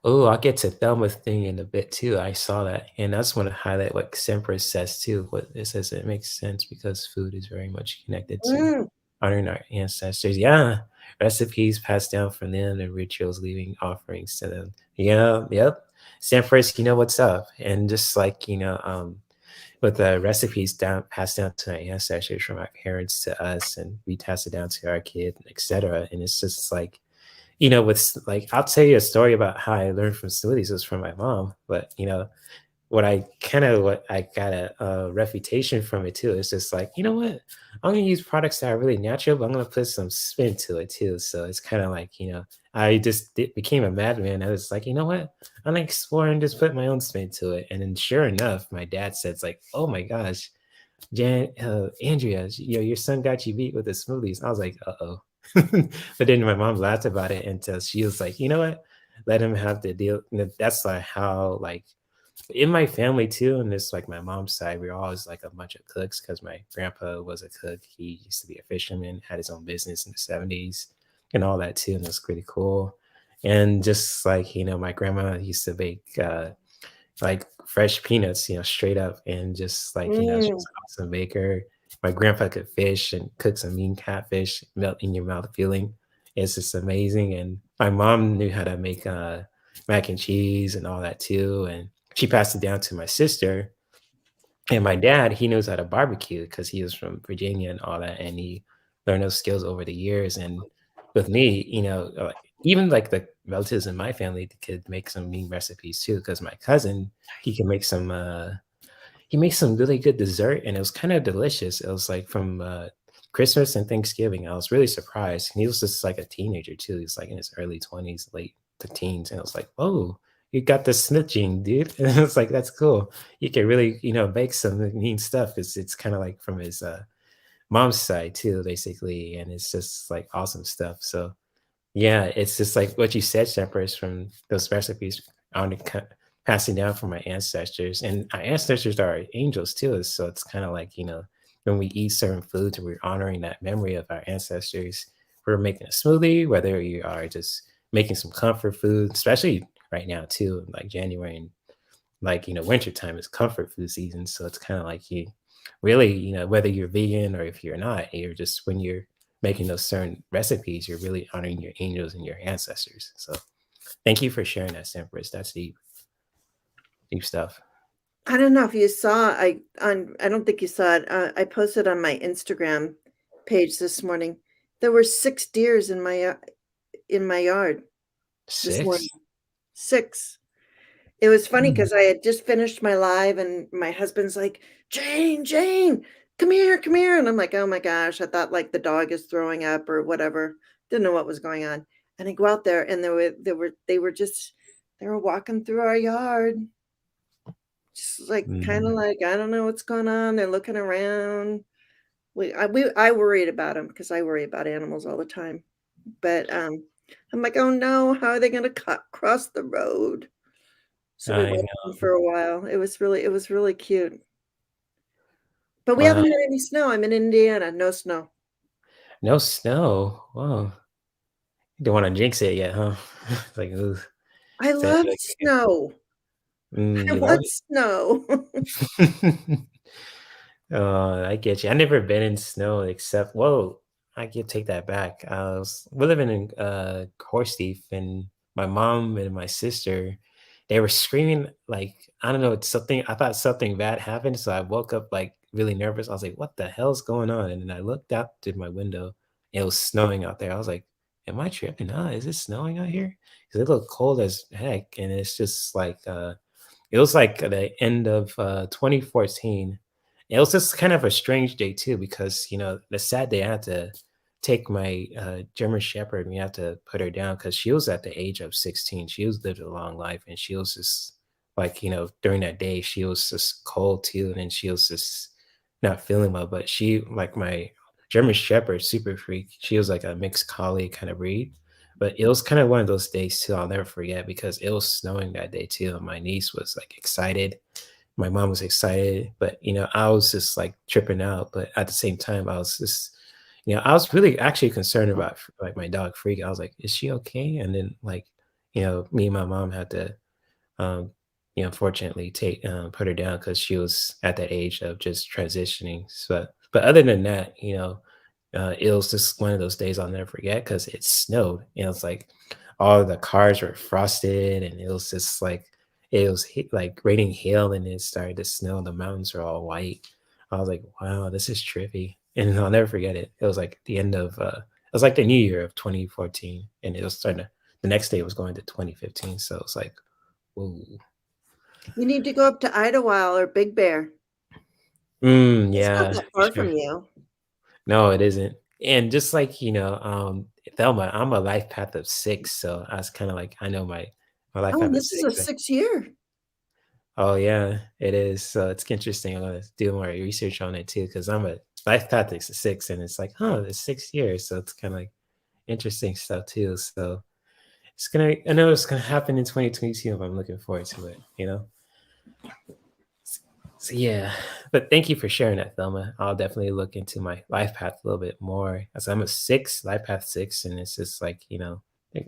Oh, I'll get to Thelma's thing in a bit too. I saw that. And I just want to highlight what Semper says too. What it says, it makes sense because food is very much connected to Mm, honoring our ancestors. Yeah. Recipes passed down from them and rituals leaving offerings to them. Yeah. Yep. Semper's, you know what's up. And just like, with the recipes passed down to our ancestors from our parents to us, and we pass it down to our kid, etc. And it's just like, with like, I'll tell you a story about how I learned from smoothies was from my mom, but what I got a reputation from it too. It's just like, you know what? I'm gonna use products that are really natural, but I'm gonna put some spin to it too. So it's kind of like, I just became a madman. I was like, you know what? I'm gonna explore and just put my own spin to it. And then sure enough, my dad said, it's like, oh my gosh, Andrea, your son got you beat with the smoothies. I was like, uh-oh. But then my mom laughed about it until she was like, you know what? Let him have the deal. And that's like how like in my family too, and this like my mom's side, we were always like a bunch of cooks because my grandpa was a cook. He used to be a fisherman, had his own business in the 70s and all that too, and it's pretty cool. And just like, my grandma used to bake like fresh peanuts, straight up, and just like, she was mm. an awesome baker. My grandpa could fish and cook some mean catfish, melt in your mouth feeling. It's just amazing. And my mom knew how to make mac and cheese and all that too. And she passed it down to my sister. And my dad, he knows how to barbecue because he was from Virginia and all that, and he learned those skills over the years. And with me, even like the relatives in my family could make some mean recipes too. Because my cousin, he can make some. He makes some really good dessert, and it was kind of delicious. It was like from Christmas and Thanksgiving. I was really surprised. And he was just like a teenager too. He's like in his early 20s, late to teens, and I was like, "Whoa, you got the Smith gene, dude!" And I was like, "That's cool. You can really, make some mean stuff." It's kind of like from his mom's side too, basically, and it's just like awesome stuff. So yeah, it's just like what you said, Shepherd, from those recipes on the passing down from my ancestors. And our ancestors are our angels too. So it's kind of like, when we eat certain foods, we're honoring that memory of our ancestors. We're making a smoothie, whether you are just making some comfort food, especially right now too, like January and like, wintertime is comfort food season. So it's kind of like you really, whether you're vegan or if you're not, you're just when you're making those certain recipes, you're really honoring your angels and your ancestors. So thank you for sharing that, Empress. That's deep, deep stuff. I don't know if you saw, I don't think you saw it. I posted on my Instagram page this morning. There were 6 deers in my yard this morning. 6? 6. It was funny Mm. because I had just finished my live and my husband's like, Jane, come here, come here. And I'm like, oh my gosh, I thought like the dog is throwing up or whatever. Didn't know what was going on. And I go out there and they were walking through our yard. Just like kind of Mm. like, I don't know what's going on. They're looking around. I worried about them because I worry about animals all the time. But I'm like, oh no, how are they going to cross the road? So we I watched them know. for a while. It was really cute. But we Wow. haven't had any snow. I'm in Indiana, no snow. No snow. Wow. You don't want to jinx it yet, huh? It's like, ooh, I sad love like, snow. I you love want snow. it. Oh, I get you. I never been in snow except whoa, I can take that back. We're living in horse thief, and my mom and my sister, they were screaming like I don't know, it's something I thought something bad happened. So I woke up like really nervous. I was like, what the hell's going on? And then I looked out to my window. It was snowing out there. I was like, am I tripping? Is it snowing out here? Because it looked cold as heck. And it's just like it was like the end of 2014. It was just kind of a strange day too, because the sad day I had to take my German Shepherd and we had to put her down because she was at the age of 16. She was lived a long life, and she was just like during that day she was just cold too, and then she was just not feeling well. But she like my German Shepherd, super freak. She was like a mixed collie kind of breed. But it was kind of one of those days too I'll never forget because it was snowing that day too, and my niece was like excited. My mom was excited, but I was just like tripping out. But at the same time, I was just, I was really actually concerned about like my dog Freak. I was like, is she okay? And then like, me and my mom had to, um, unfortunately take put her down because she was at that age of just transitioning. So, but other than that, it was just one of those days I'll never forget because it snowed. And it was like all the cars were frosted, and it was just like it was like raining hail, and it started to snow. The mountains are all white. I was like, wow, this is trippy, and I'll never forget it. It was like the end of it was like the new year of 2014, and it was starting to. The next day was going to 2015, so it's like, whoa. You need to go up to Idlewild or Big Bear. It's not Yeah, that for far from sure. you. No, it isn't. And just like, Thelma, I'm a life path of 6, so I was kinda like, I know my life Oh, path and of this is a 6, right? 6 year. Oh, yeah, it is. So it's interesting. I'm gonna do more research on it too, because 'cause I'm a life path is a 6, and it's like, huh, it's 6 years, so it's kinda like interesting stuff too. So I know it's gonna happen in 2022, and I'm looking forward to it? So yeah, but thank you for sharing that, Thelma. I'll definitely look into my life path a little bit more as I'm a 6, life path 6, and it's just like,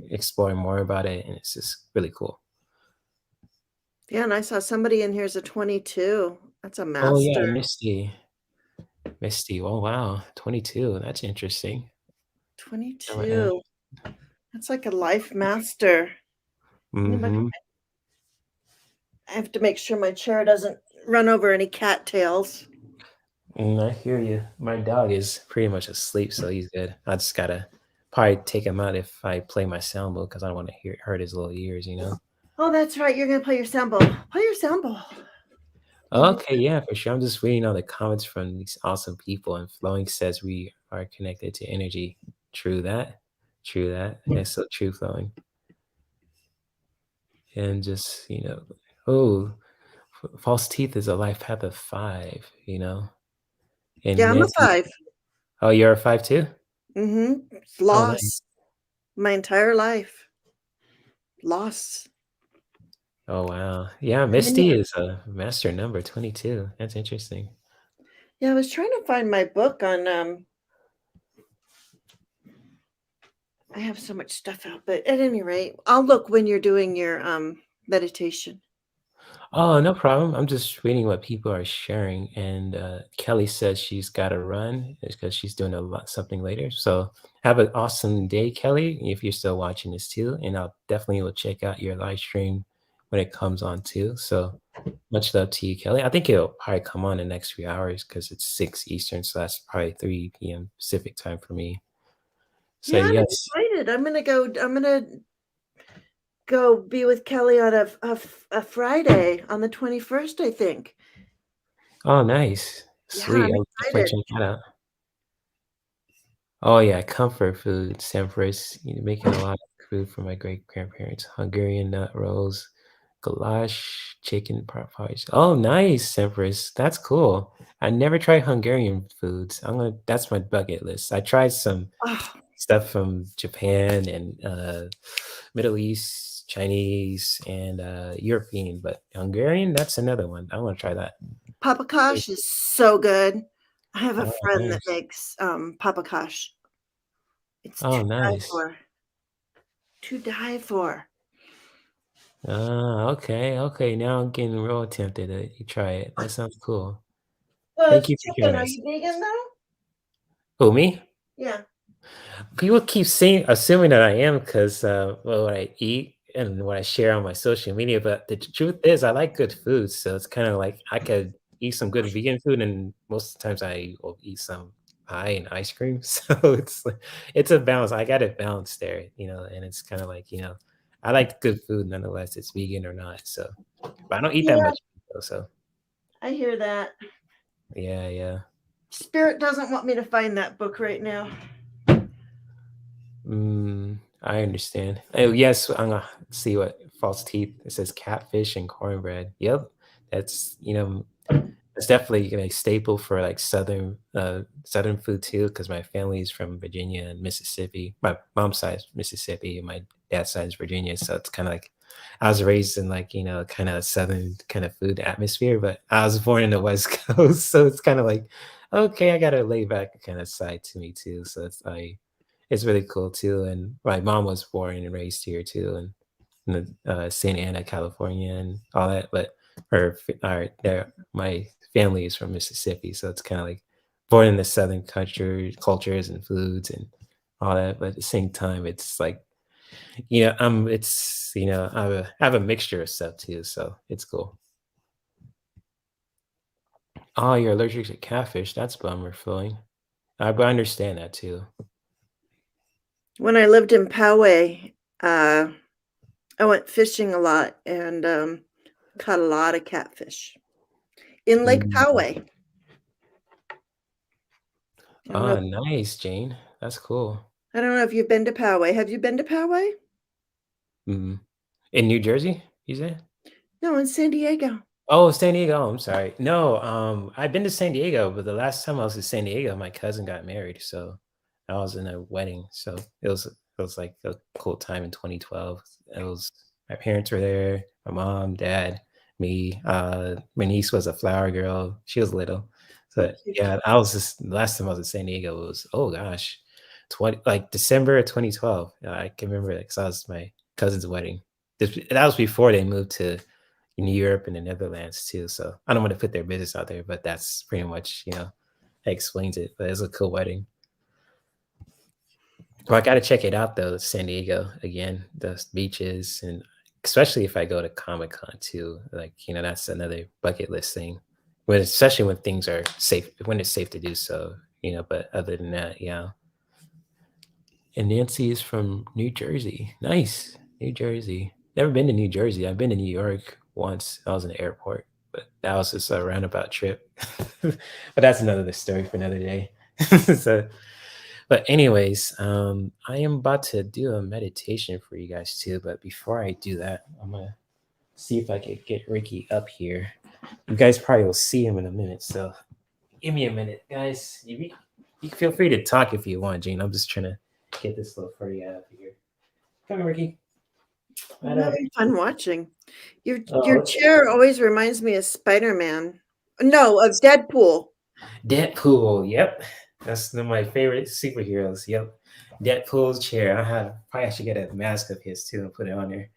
exploring more about it, and it's just really cool. Yeah, and I saw somebody in here is a 22. That's a Oh yeah, master. Misty. Misty. Oh wow, 22. That's interesting. Never heard. 22. That's like a life master. Mm-hmm. I have to make sure my chair doesn't run over any cattails. I hear you. My dog is pretty much asleep, so he's good. I just gotta probably take him out if I play my sound bowl because I don't want to hurt his little ears, you know. Oh, that's right. You're going to play your sound bowl. Play your sound bowl. Okay, yeah, for sure. I'm just reading all the comments from these awesome people, and Flowing says we are connected to energy. True that. True that. That's so true, Flowing. And just, oh, false teeth is a life path of 5, And Yeah, I'm a Nancy, 5. oh, you're a 5 too? Mm-hmm. Oh, nice. Loss. My entire life. Loss. Oh, wow. Yeah, Misty is a master number 22. That's interesting. Yeah, I was trying to find my book on I have so much stuff out, but at any rate, I'll look when you're doing your meditation. Oh, no problem. I'm just reading what people are sharing, and Kelly says she's got to run because she's doing something later. So have an awesome day, Kelly, if you're still watching this too. And I'll definitely will check out your live stream when it comes on too. So much love to you, Kelly. I think it'll probably come on in the next few hours because it's 6 Eastern, so that's probably 3 p.m. Pacific time for me. So Yeah, I'm yes. excited. I'm gonna go be with Kelly on a Friday on the 21st, I think. Oh, nice. Yeah, Sweet. I'm I'll definitely excited. check that out. Oh yeah, comfort food. Sampras, making a lot of food for my great grandparents. Hungarian nut rolls, goulash, chicken pot pies. Oh, nice, Sampras. That's cool. I never tried Hungarian foods. That's my bucket list. I tried some Oh, stuff from Japan and Middle East, Chinese, and European, but Hungarian, that's another one. I want to try that. papakosh is so good. I have a Oh, friend that nice. makes papakosh. It's Oh, to die nice. for. To die for. Ah, okay, okay. Now I'm getting real tempted to try it. That sounds cool. Well, Thank it's you for sharing chicken. Are this. you vegan though? Who, me? Yeah. People keep saying assuming that I am because, well, what I eat and what I share on my social media, but the truth is I like good food, so it's kinda like I could eat some good vegan food, and most of the times I will eat some pie and ice cream, so it's a balance. I got it balanced there, and it's kinda like, I like good food nonetheless, it's vegan or not, so but I don't eat that Yeah, much meat though, so I hear that. yeah, yeah. Spirit doesn't want me to find that book right now. I understand. Oh, yes, I'm gonna see what false teeth. It says catfish and cornbread. Yep, that's it's definitely a staple for like southern food too. Because my family is from Virginia and Mississippi. My mom's side is Mississippi, and my dad's side is Virginia. So it's kind of like I was raised in like kind of southern kind of food atmosphere, but I was born in the West Coast, so it's kind of like okay, I got a laid back kind of side to me too. So it's really cool too, and my mom was born and raised here too, and in Santa Ana, California, and all that. But my family is from Mississippi, so it's kind of like born in the southern cultures and foods and all that. But at the same time, it's like it's I have a mixture of stuff too, so it's cool. Oh, you're allergic to catfish. That's bummer, Flowing. But I understand that too. When I lived in Poway, I went fishing a lot and caught a lot of catfish in Lake Mm. Poway. Oh, nice, Jane. That's cool. I don't know if you've been to Poway. Have you been to Poway? Mhm. In New Jersey, you said? No, in San Diego. Oh, San Diego, I'm sorry. No, I've been to San Diego, but the last time I was in San Diego, my cousin got married, so I was in a wedding, so it was like a cool time in 2012. It was my parents were there, my mom, dad, me. My niece was a flower girl. She was little. So So cute. yeah, I was just the last time I was in San Diego was oh gosh, 20 like December of 2012. I can remember it because I was my cousin's wedding. That was before they moved to in Europe and the Netherlands too. So I don't want to put their business out there, but that's pretty much, that explains it. But it's a cool wedding. Well, I got to check it out though, San Diego again, the beaches and especially if I go to Comic-Con too. Like, that's another bucket list thing. When especially when things are safe, when it's safe to do so, but other than that, yeah. And Nancy is from New Jersey. Nice. New Jersey. Never been to New Jersey. I've been to New York once. I was in the airport, but that was just a roundabout trip. But that's another story for another day. So, but anyways, I am about to do a meditation for you guys too. But before I do that, I'm gonna see if I can get Ricky up here. You guys probably will see him in a minute, so give me a minute, guys. You feel free to talk if you want, Gene. I'm just trying to get this little furry out of here. Come here, Ricky. I'm having fun watching. Your Okay. chair always reminds me of Spider-Man. No, of Deadpool. Deadpool. Yep, that's one of my favorite superheroes. Yep, Deadpool's chair. Probably should get a mask of his too and put it on there.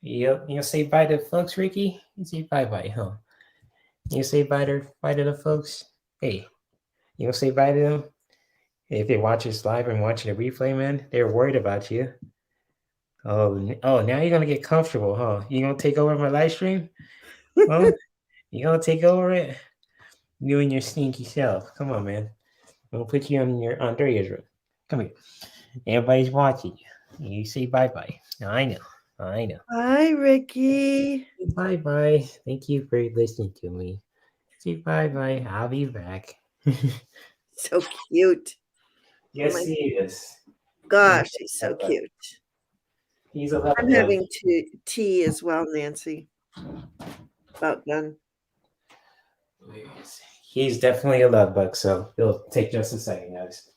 Yep. You say bye to folks, Ricky. You say bye, huh? You say bye to the folks. Hey, you say bye to them. If they watch this live and watching the replay, man, they're worried about you. Oh, now you're gonna get comfortable, huh? You gonna take over my live stream? Huh? You gonna take over it? You and your sneaky self. Come on, man. I'm gonna put you on Daria's room. Come here. Everybody's watching you. You say bye. I know. Hi, Ricky. Bye. Thank you for listening to me. Say bye. I'll be back. So cute. Yes, My he is. gosh, he's so cute. He's a love I'm bug. having tea as well, Nancy. About done. He's definitely a love bug, so it'll take just a second, guys.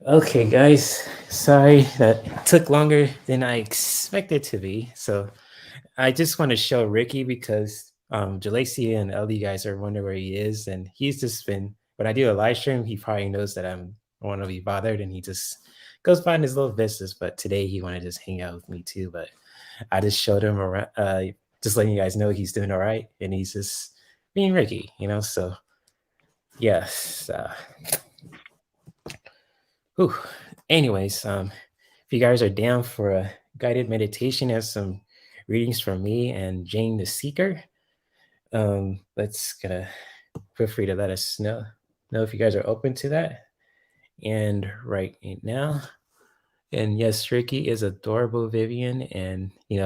Okay, guys. Sorry that took longer than I expected to be. So I just want to show Ricky because Jalacy and LD guys are wondering where he is, and he's just been. When I do a live stream, he probably knows that I want to be bothered, and he just goes find his little business. But today he wanted to just hang out with me too. But I just showed him around, just letting you guys know he's doing all right, and he's just being Ricky, So yes. Whew. Anyways, if you guys are down for a guided meditation and some readings from me and Jane the Seeker, let's gonna feel free to let us know if you guys are open to that. And right now, and yes, Ricky is adorable, Vivian, and he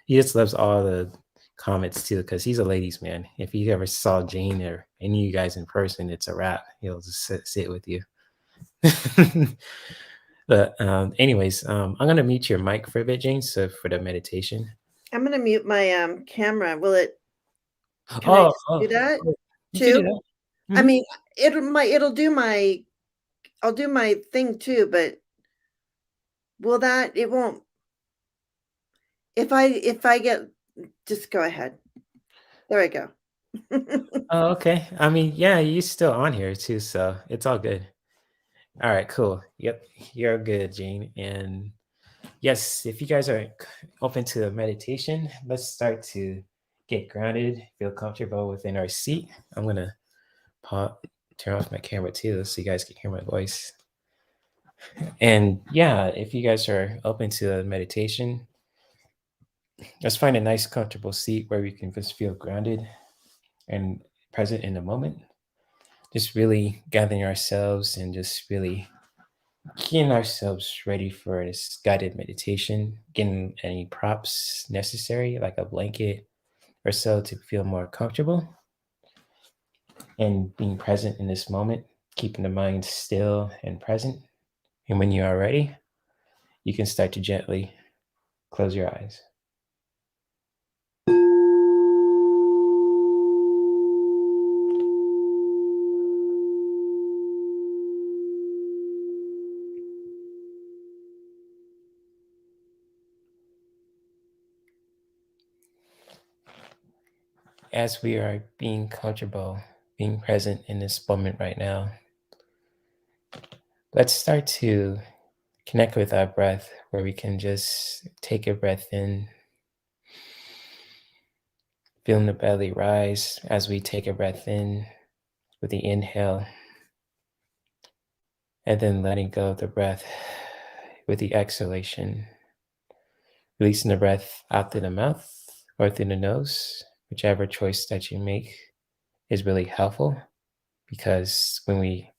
just loves all the comments too because he's a ladies' man. If you ever saw Jane or any of you guys in person, it's a wrap. He'll just sit with you. But anyways, I'm gonna mute your mic for a bit, Jane, so for the meditation. I'm gonna mute my camera. Will it? Can I Oh, just do that you can do too? that. I Mhm. mean, it'll do my. I'll do my thing too, but will that? It won't. If I get, just go ahead. There I go. Oh, okay. I mean, yeah, you're still on here too, so it's all good. All right, cool. Yep, you're good, Jane. And yes, if you guys are open to a meditation, let's start to get grounded, feel comfortable within our seat. I'm gonna turn off my camera too, so you guys can hear my voice. And yeah, if you guys are open to a meditation, let's find a nice, comfortable seat where we can just feel grounded and present in the moment. Just really gathering ourselves and just really getting ourselves ready for this guided meditation, getting any props necessary, like a blanket or so, to feel more comfortable and being present in this moment, keeping the mind still and present. And when you are ready, you can start to gently close your eyes. As we are being comfortable, being present in this moment right now, let's start to connect with our breath, where we can just take a breath in, feeling the belly rise as we take a breath in with the inhale, and then letting go of the breath with the exhalation, releasing the breath out through the mouth or through the nose, whichever choice that you make is really helpful, because when we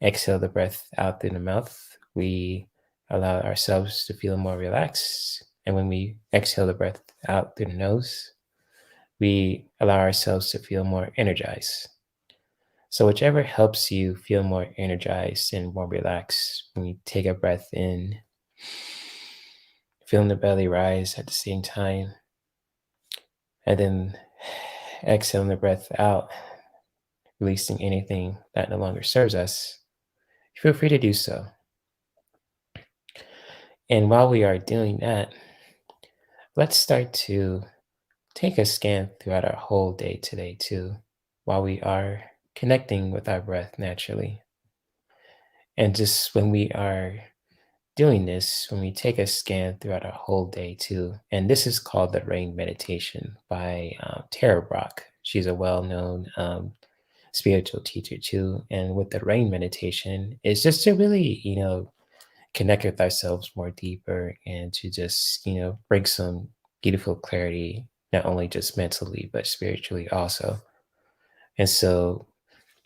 exhale the breath out through the mouth, we allow ourselves to feel more relaxed. And when we exhale the breath out through the nose, we allow ourselves to feel more energized. So, whichever helps you feel more energized and more relaxed, when you take a breath in, feeling the belly rise at the same time, and then exhaling the breath out, releasing anything that no longer serves us, feel free to do so. And while we are doing that, let's start to take a scan throughout our whole day today, too, while we are connecting with our breath naturally. And just when we are doing this, when we take a scan throughout our whole day, too, and this is called the Rain Meditation by Tara Brach. She's a well known spiritual teacher, too. And with the Rain Meditation, it's just to really, connect with ourselves more deeper, and to just, bring some beautiful clarity, not only just mentally, but spiritually also. And so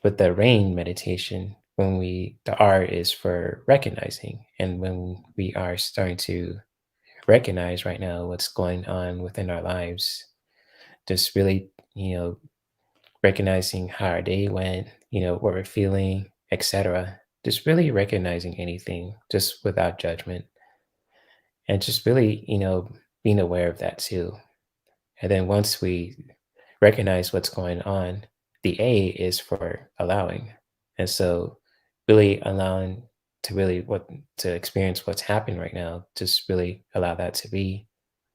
with the rain meditation, the R is for recognizing. And when we are starting to recognize right now what's going on within our lives, just really, recognizing how our day went, what we're feeling, etc. Just really recognizing anything just without judgment, and just really, being aware of that too. And then once we recognize what's going on, the A is for allowing. And so really allowing to really what to experience what's happening right now, just really allow that to be,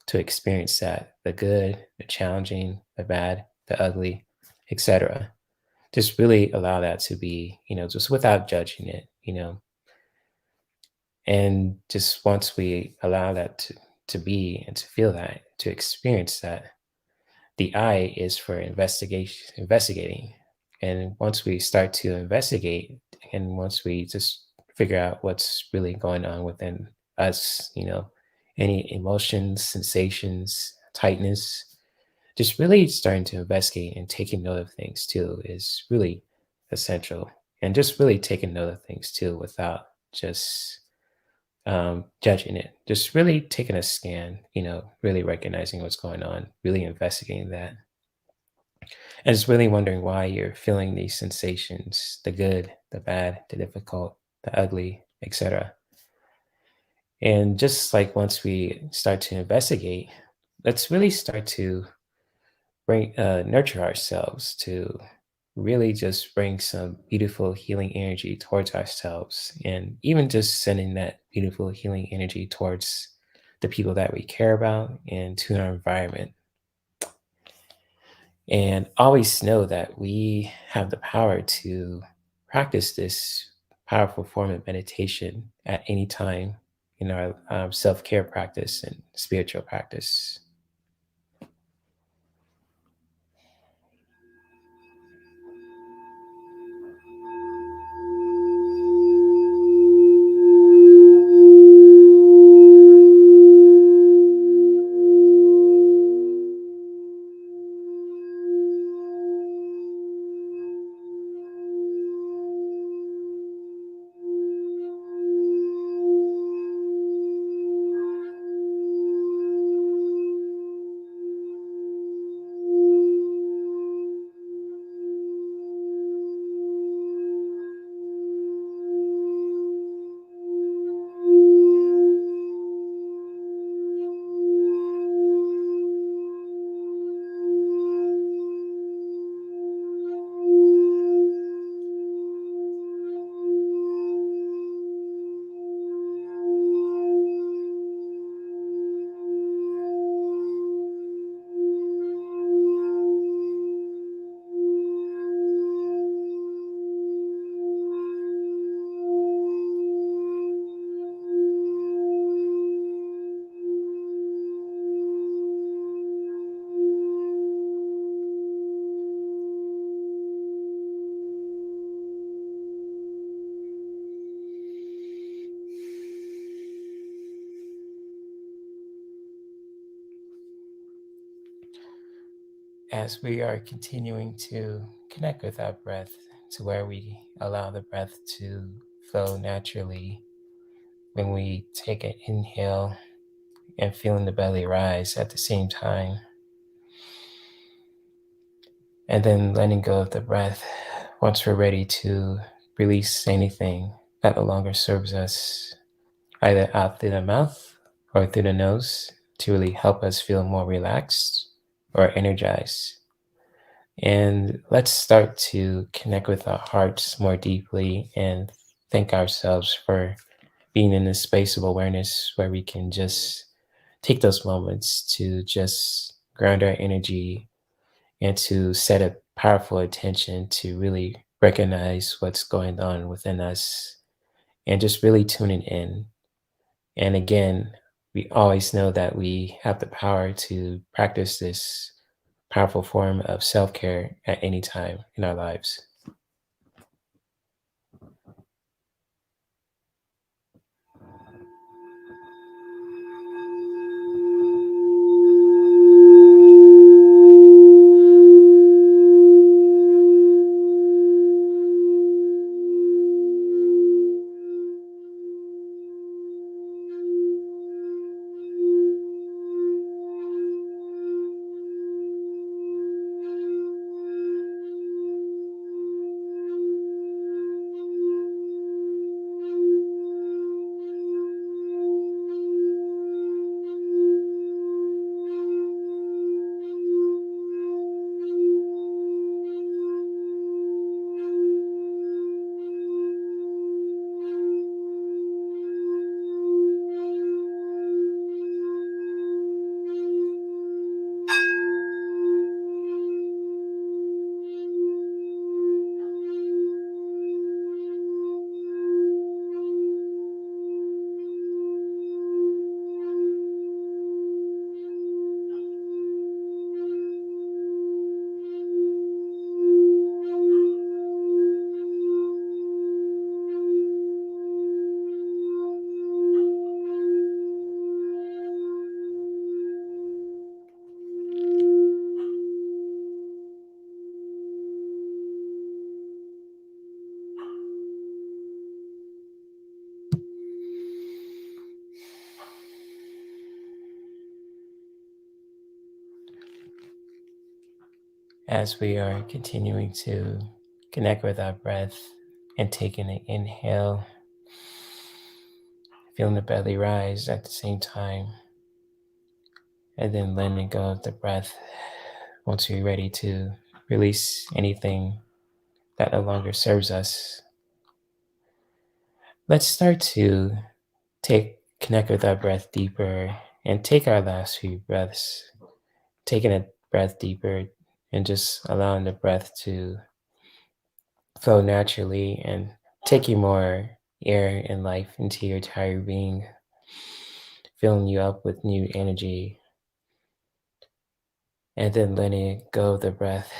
to experience that, the good, the challenging, the bad, the ugly, etc. Just really allow that to be, just without judging it, and just once we allow that to be and to feel that, to experience that, the I is for investigating. And once we start to investigate, and once we just figure out what's really going on within us, any emotions, sensations, tightness, just really starting to investigate and taking note of things too is really essential. And just really taking note of things too without just judging it, just really taking a scan, really recognizing what's going on, really investigating that, and just really wondering why you're feeling these sensations, the good, the bad, the difficult, the ugly, etc. And just like once we start to investigate, let's really start to nurture ourselves, to really just bring some beautiful healing energy towards ourselves, and even just sending that beautiful healing energy towards the people that we care about and to our environment. And always know that we have the power to practice this powerful form of meditation at any time in our self care practice and spiritual practice. as we are continuing to connect with our breath to where we allow the breath to flow naturally when we take an inhale and feeling the belly rise at the same time. And then letting go of the breath once we're ready to release anything that no longer serves us, either out through the mouth or through the nose, to really help us feel more relaxed or energized. And let's start to connect with our hearts more deeply and thank ourselves for being in this space of awareness where we can just take those moments to just ground our energy and to set a powerful attention to really recognize what's going on within us and just really tuning in. And again, we always know that we have the power to practice this powerful form of self-care at any time in our lives. As we are continuing to connect with our breath and taking an inhale, feeling the belly rise at the same time, and then letting go of the breath once we're ready to release anything that no longer serves us. Let's start to connect with our breath deeper and take our last few breaths, taking a breath deeper and just allowing the breath to flow naturally and taking more air and life into your entire being, filling you up with new energy, and then letting go of the breath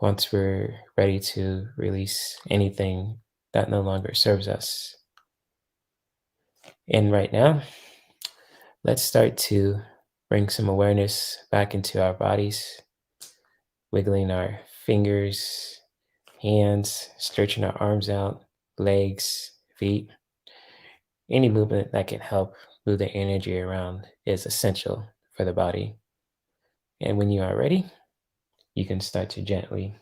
once we're ready to release anything that no longer serves us. And right now, let's start to bring some awareness back into our bodies, wiggling our fingers, hands, stretching our arms out, legs, feet. Any movement that can help move the energy around is essential for the body. And when you are ready, you can start to gently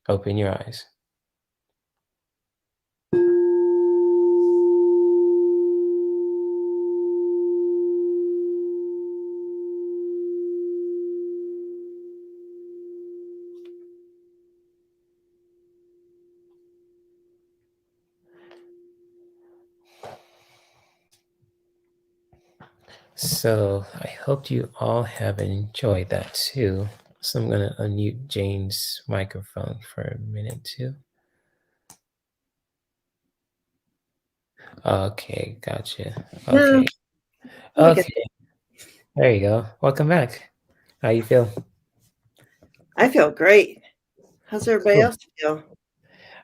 open your eyes. So I hope you all have enjoyed that too. So I'm going to unmute Jane's microphone for a minute too. Okay, gotcha. Okay. Okay. There you go. Welcome back. How you feel? I feel great. How's everybody else feel?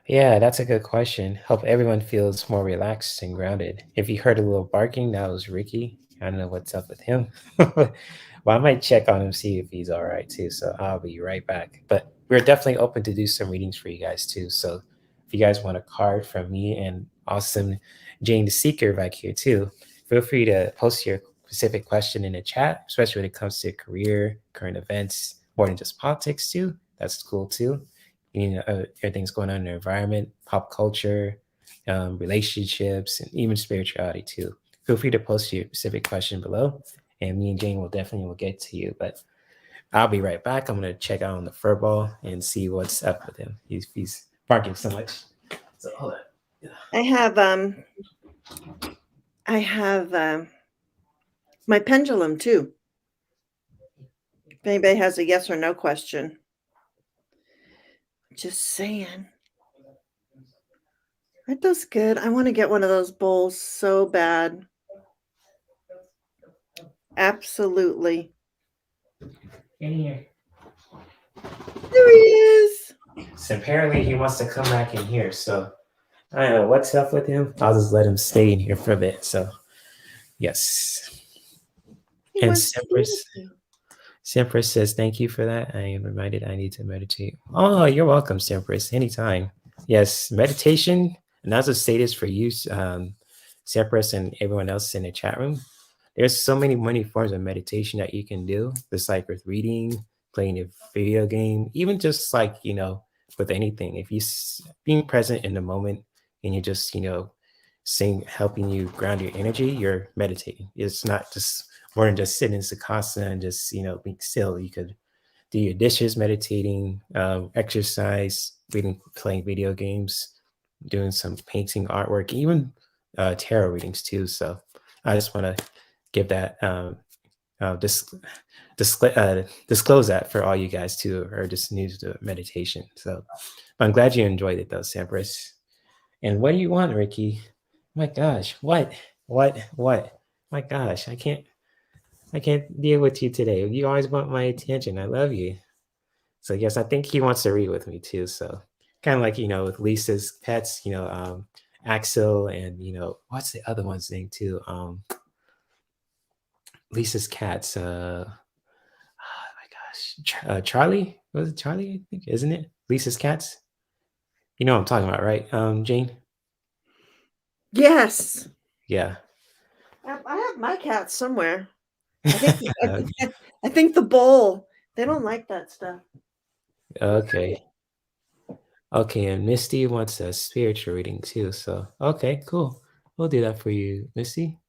Yeah, that's a good question. Hope everyone feels more relaxed and grounded. If you heard a little barking, that was Ricky. I don't know what's up with him. Well, I might check on him, see if he's all right too. So I'll be right back. But we're definitely open to do some readings for you guys too. So if you guys want a card from me and awesome Jane the Seeker back here too, feel free to post your specific question in the chat, especially when it comes to career, current events, more than just politics too. That's cool too. You know, everything's going on in the environment, pop culture, relationships, and even spirituality too. Feel free to post your specific question below, and me and Jane will get to you. But I'll be right back. I'm gonna check out on the furball and see what's up with him. He's barking so much. So hold on. I have my pendulum too. If anybody has a yes or no question, just saying. Aren't those good? I want to get one of those bowls so bad. Absolutely. In here. There he is. So apparently he wants to come back in here. So I don't know what's up with him. I'll just let him stay in here for a bit. So yes. And Sempress says, thank you for that. I am reminded I need to meditate. Oh, you're welcome, Sempress. Anytime. Yes, meditation. And that's a status for you, Sempress, and everyone else in the chat room. There's so many forms of meditation that you can do. Just like with reading, playing a video game, even just like, you know, with anything. If you being present in the moment and you just, you know, helping you ground your energy, you're meditating. It's not just more than just sitting in Sakasa and just, you know, being still. You could do your dishes, meditating, exercise, reading, playing video games, doing some painting, artwork, even tarot readings too. So I just want to give that disclose that for all you guys too, or just new to meditation. So I'm glad you enjoyed it though, Sampras. And what do you want, Ricky? My gosh, what? My gosh, I can't deal with you today. You always want my attention. I love you. So yes, I think he wants to read with me too. So kind of like, you know, with Lisa's pets, you know, Axel, and you know, what's the other one's name too? Lisa's cats. Oh my gosh, Charlie. Was it Charlie? I think, isn't it? Lisa's cats. You know what I'm talking about, right, Jane? Yes. Yeah. I have my cats somewhere. I think the bowl. They don't like that stuff. Okay. Okay, and Misty wants a spiritual reading too. So okay, cool. We'll do that for you, Misty.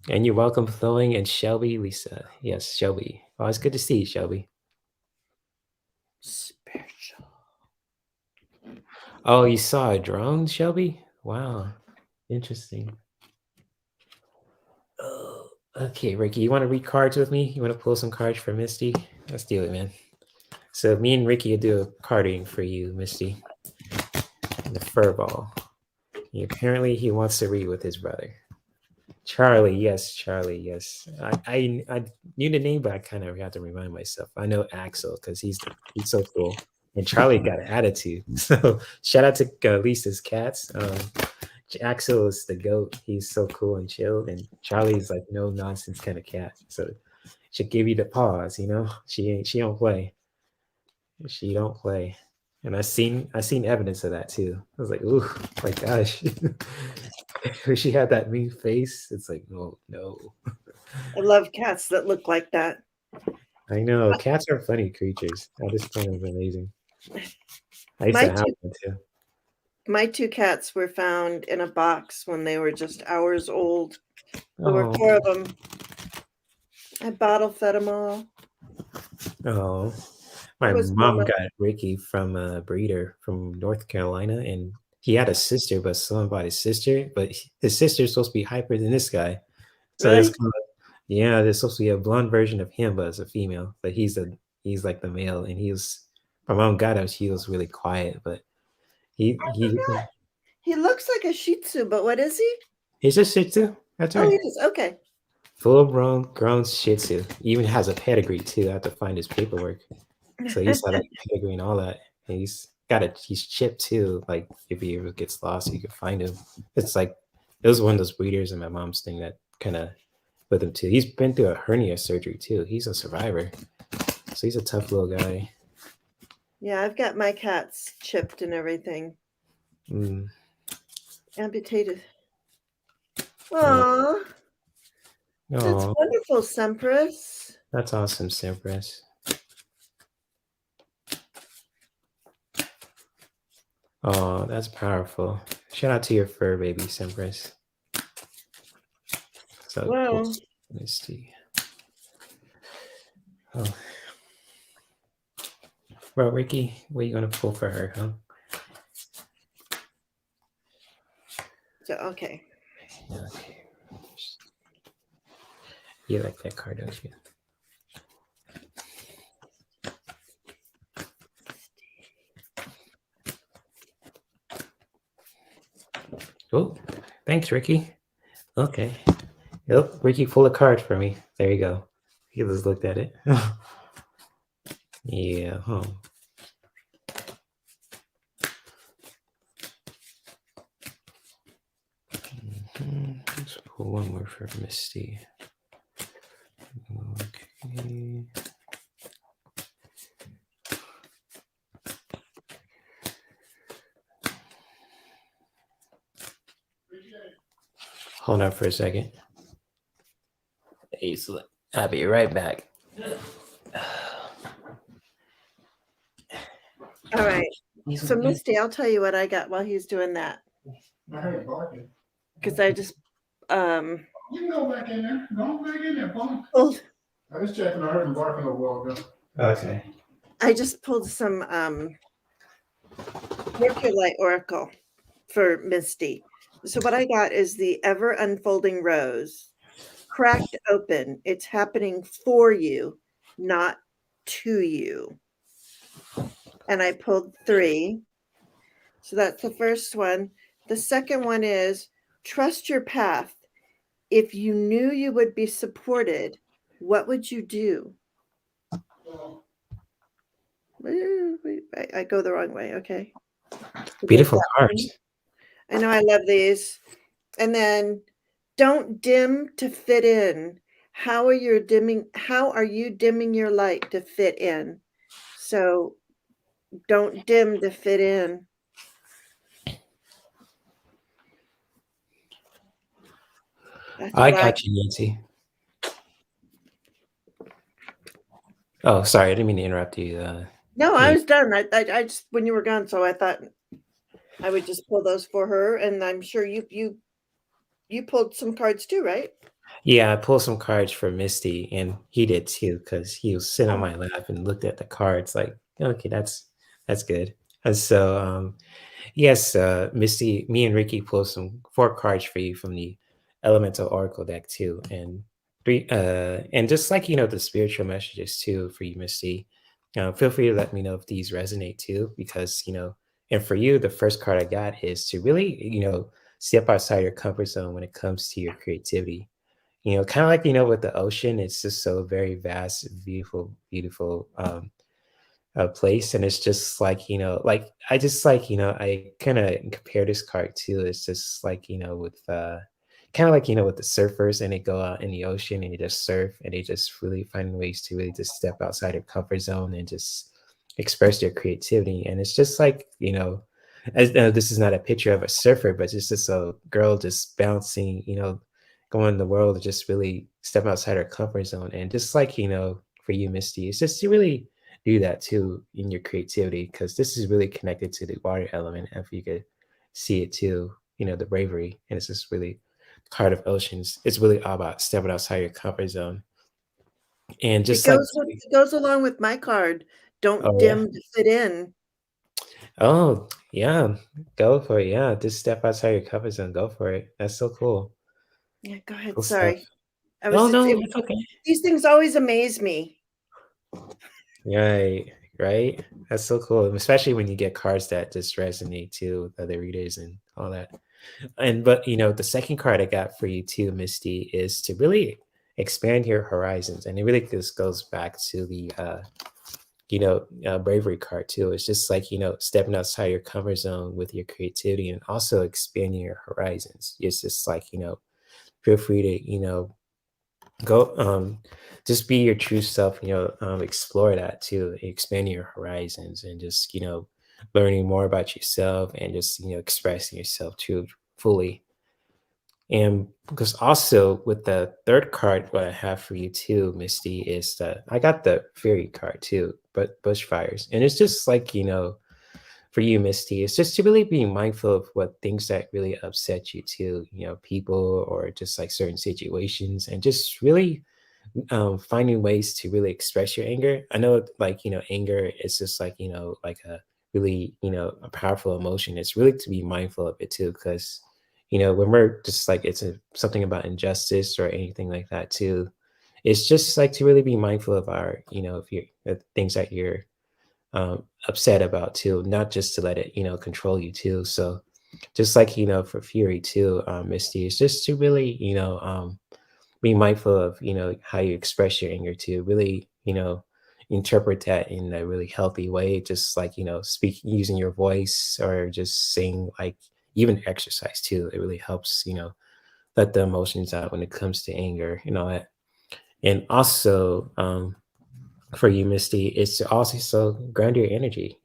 And you're welcome, Flowing and Shelby, Lisa. Yes, Shelby. Oh, it's good to see you, Shelby. Spiritual. Oh, you saw a drone, Shelby? Wow. Interesting. Oh, okay, Ricky, you want to read cards with me? You want to pull some cards for Misty? Let's do it, man. So me and Ricky will do a card reading for you, Misty. The furball. Apparently he wants to read with his brother. Charlie, yes, Charlie, yes. I knew the name, but I kind of have to remind myself. I know Axel because he's so cool, and Charlie got an attitude. So shout out to Lisa's cats. Axel is the goat. He's so cool and chilled, and Charlie's like no nonsense kind of cat. So she'll give you the pause, you know. She don't play. She don't play. And I seen evidence of that too. I was like, ooh, my gosh. She had that mean face. It's like, oh no. I love cats that look like that. I know. Cats are funny creatures. I just find them amazing. I used to have one too. My two cats were found in a box when they were just hours old. There were 4 of them. I bottle fed them all. Oh. My mom got Ricky from a breeder from North Carolina, and he had a sister, but someone bought his sister. But his sister's supposed to be hyper than this guy. So really? Yeah, there's supposed to be a blonde version of him, but as a female. But he's like the male, and my mom got him. He was really quiet, but he looks like a Shih Tzu, but what is he? He's a Shih Tzu. That's right. Oh, he is. Okay. Full grown Shih Tzu. He even has a pedigree too. I have to find his paperwork. So he's got a pedigree and all that. And he's chipped too. Like if he ever gets lost, you can find him. It's like it was one of those breeders in my mom's thing that kind of with him too. He's been through a hernia surgery too. He's a survivor. So he's a tough little guy. Yeah, I've got my cats chipped and everything. Amputated. Aww. That's wonderful, Sempress. That's awesome, Sempress. Oh, that's powerful. Shout out to your fur baby, Sempress. So Wow. cool. Misty. Oh. Well, Ricky, what are you going to pull for her, huh? So, okay. You like that card, don't you? Oh, thanks, Ricky. Okay. Yep, Ricky, pull a card for me. There you go. He just looked at it. Yeah, huh. Let's pull one more for Misty. Okay. Hold on for a second. I'll be right back. All right. So, Misty, I'll tell you what I got while he's doing that. I heard barking. Because I just You can go back in there. Go back in there, Paul. pulled. I was checking. I heard him barking a while ago. Okay. I just pulled some Mercury Light Oracle for Misty. So what I got is the Ever Unfolding Rose, cracked open. It's happening for you, not to you. And I pulled 3. So that's the first one. The second one is trust your path. If you knew you would be supported, what would you do? I go the wrong way. Okay. Beautiful cards. I know, I love these. And then don't dim to fit in. How are you dimming your light to fit in? So don't dim to fit in. I got you, Nancy. Oh, sorry, I didn't mean to interrupt you. No, I was done. I just when you were gone, so I thought I would just pull those for her, and I'm sure you pulled some cards too, right? Yeah, I pulled some cards for Misty, and he did too, because he was sitting on my lap and looked at the cards like, okay, that's good. And so, yes, Misty, me and Ricky pulled 4 cards for you from the Elemental Oracle deck too, and 3, and just like the spiritual messages too for you, Misty. Feel free to let me know if these resonate too, because and for you, the first card I got is to really step outside your comfort zone when it comes to your creativity. Kind of like with the ocean, it's just so very vast, beautiful, beautiful place, and it's just like like I just like I kind of compare this card to it's just like with kind of like with the surfers, and they go out in the ocean and they just surf, and they just really find ways to really just step outside their comfort zone and just express their creativity. And it's just like as this is not a picture of a surfer, but it's just a girl just bouncing, going in the world to just really step outside her comfort zone. And just like for you, Misty, it's just to really do that too in your creativity, because this is really connected to the water element. If you could see it too, the bravery, and it's just really heart of oceans. It's really all about stepping outside your comfort zone. And just it goes along with my card. Don't dim to fit in. Oh yeah, go for it. Yeah, just step outside your comfort zone. Go for it. That's so cool. Yeah, go ahead. Cool Sorry. stuff. It's okay. These things always amaze me. Right. That's so cool, especially when you get cards that just resonate too with other readers and all that. But the second card I got for you too, Misty, is to really expand your horizons, and it really just goes back to the bravery card too. It's just like stepping outside your comfort zone with your creativity, and also expanding your horizons. It's just like feel free to go just be your true self, explore that too, expand your horizons, and just learning more about yourself, and just expressing yourself too fully. And because also with the third card, what I have for you too, Misty, is that I got the fairy card too, but bushfires. And it's just like, for you, Misty, it's just to really be mindful of what things that really upset you too, people or just like certain situations, and just really finding ways to really express your anger. I know, like, anger is just like, like a really, a powerful emotion. It's really to be mindful of it too, because, when we're just like, it's something about injustice or anything like that too. It's just like to really be mindful of our, if you're things that you're upset about too, not just to let it, control you too. So just like, for Fury too, Misty, it's just to really, be mindful of how you express your anger, to really interpret that in a really healthy way, just like speak using your voice, or just saying, like, even exercise too. It really helps let the emotions out when it comes to anger, and also for you, Misty, it's to also so ground your energy,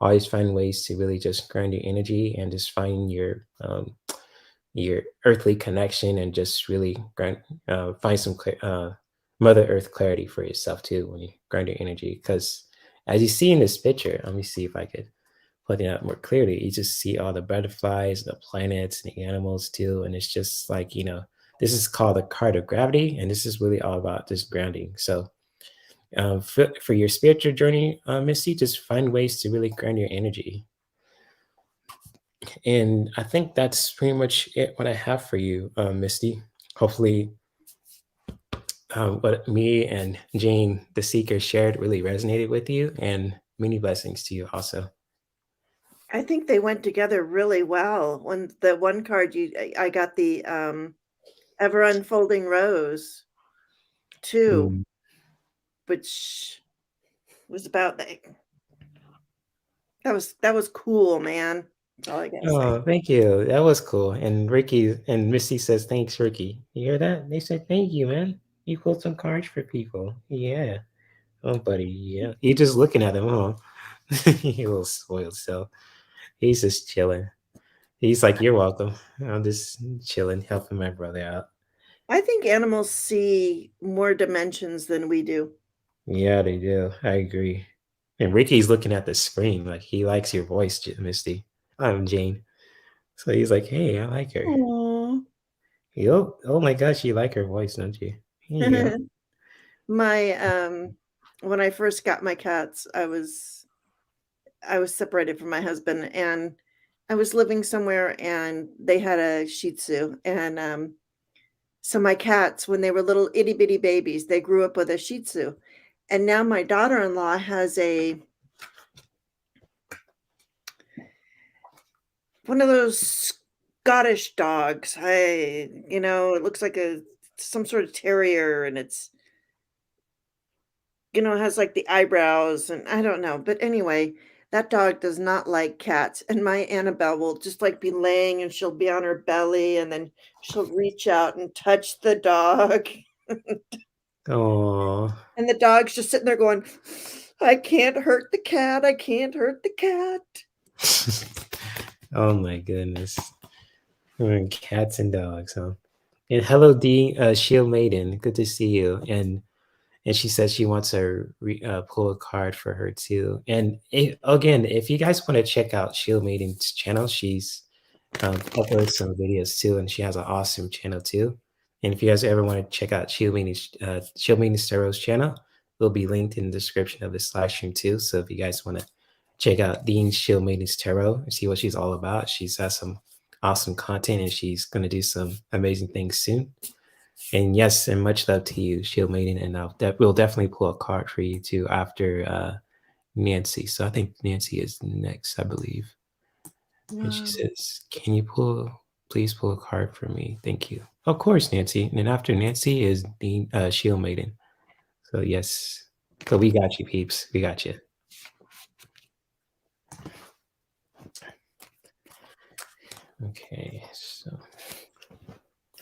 always find ways to really just ground your energy, and just find your earthly connection, and just really find some Mother Earth clarity for yourself too when you ground your energy. Because as you see in this picture, let me see if I could put it out more clearly. You just see all the butterflies, the planets, and the animals too, and it's just like this is called the card of gravity, and this is really all about just grounding. So for your spiritual journey, Misty, just find ways to really ground your energy. And I think that's pretty much it, what I have for you, Misty. Hopefully, what me and Jane, the seeker, shared really resonated with you, and many blessings to you also. I think they went together really well. When the one card I got the ever unfolding rose too, Mm. which was about that was cool, man. That's all I gotta say. Oh, thank you. That was cool. And Ricky and Misty says, thanks, Ricky. You hear that? They said, thank you, man. You pulled some cards for people. Yeah. Oh, buddy. Yeah. You just looking at him, huh? You little spoiled self. He's just chilling. He's like, you're welcome. I'm just chilling, helping my brother out. I think animals see more dimensions than we do. Yeah, they do. I agree. And Ricky's looking at the screen like he likes your voice, Misty. I'm Jane. So he's like, hey, I like her. Aw. Oh my gosh, you like her voice, don't you? Here you go. My when I first got my cats, I was separated from my husband, and I was living somewhere, and they had a Shih Tzu, and so my cats, when they were little itty bitty babies, they grew up with a Shih Tzu, and now my daughter-in-law has one of those Scottish dogs. It looks like some sort of terrier, and it has like the eyebrows, and I don't know. But anyway, that dog does not like cats. And my Annabelle will just like be laying, and she'll be on her belly, and then she'll reach out and touch the dog. Oh, And the dog's just sitting there going, I can't hurt the cat. I can't hurt the cat. oh my goodness. Cats and dogs, huh? And hello, D, Shield Maiden. Good to see you. And she says she wants to pull a card for her too. And again, if you guys want to check out Shield Maiden's channel, she's uploaded some videos too, and she has an awesome channel too. And if you guys ever want to check out Shield Maiden's Tarot's channel, it'll be linked in the description of this live stream too. So if you guys want to check out Dean's Shield Maiden's Tarot and see what she's all about, she's has some awesome content, and she's going to do some amazing things soon. And yes, and much love to you, Shield Maiden. And we'll definitely pull a card for you too after Nancy. So I think Nancy is next, I believe. And she Wow. says, can you please pull a card for me? Thank you. Of course, Nancy. And then after Nancy is the Shield Maiden. So yes. So we got you, peeps. We got you. Okay, so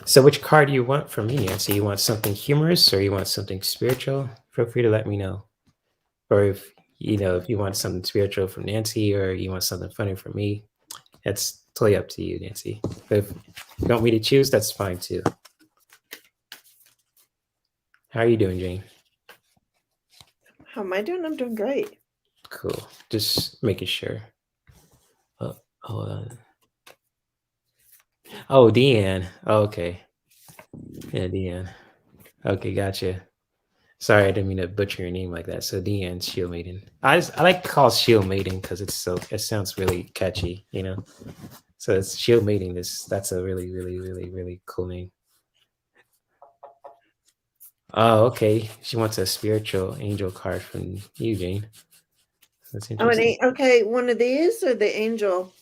So which card do you want from me, Nancy? You want something humorous or you want something spiritual? Feel free to let me know. Or if if you want something spiritual from Nancy or you want something funny from me, that's totally up to you, Nancy. But if you want me to choose, that's fine too. How are you doing, Jane? How am I doing? I'm doing great. Cool. Just making sure. Oh, hold on. Oh, Deanne. Oh, okay. Yeah, Deanne. Okay, gotcha. Sorry, I didn't mean to butcher your name like that. So Deanne, Shield Maiden. I like to call it Shield Maiden because it sounds really catchy, So it's Shield Maiden. That's a really, really, really, really cool name. Oh, okay. She wants a spiritual angel card from you, Jane. That's interesting. Okay, one of these or the angel?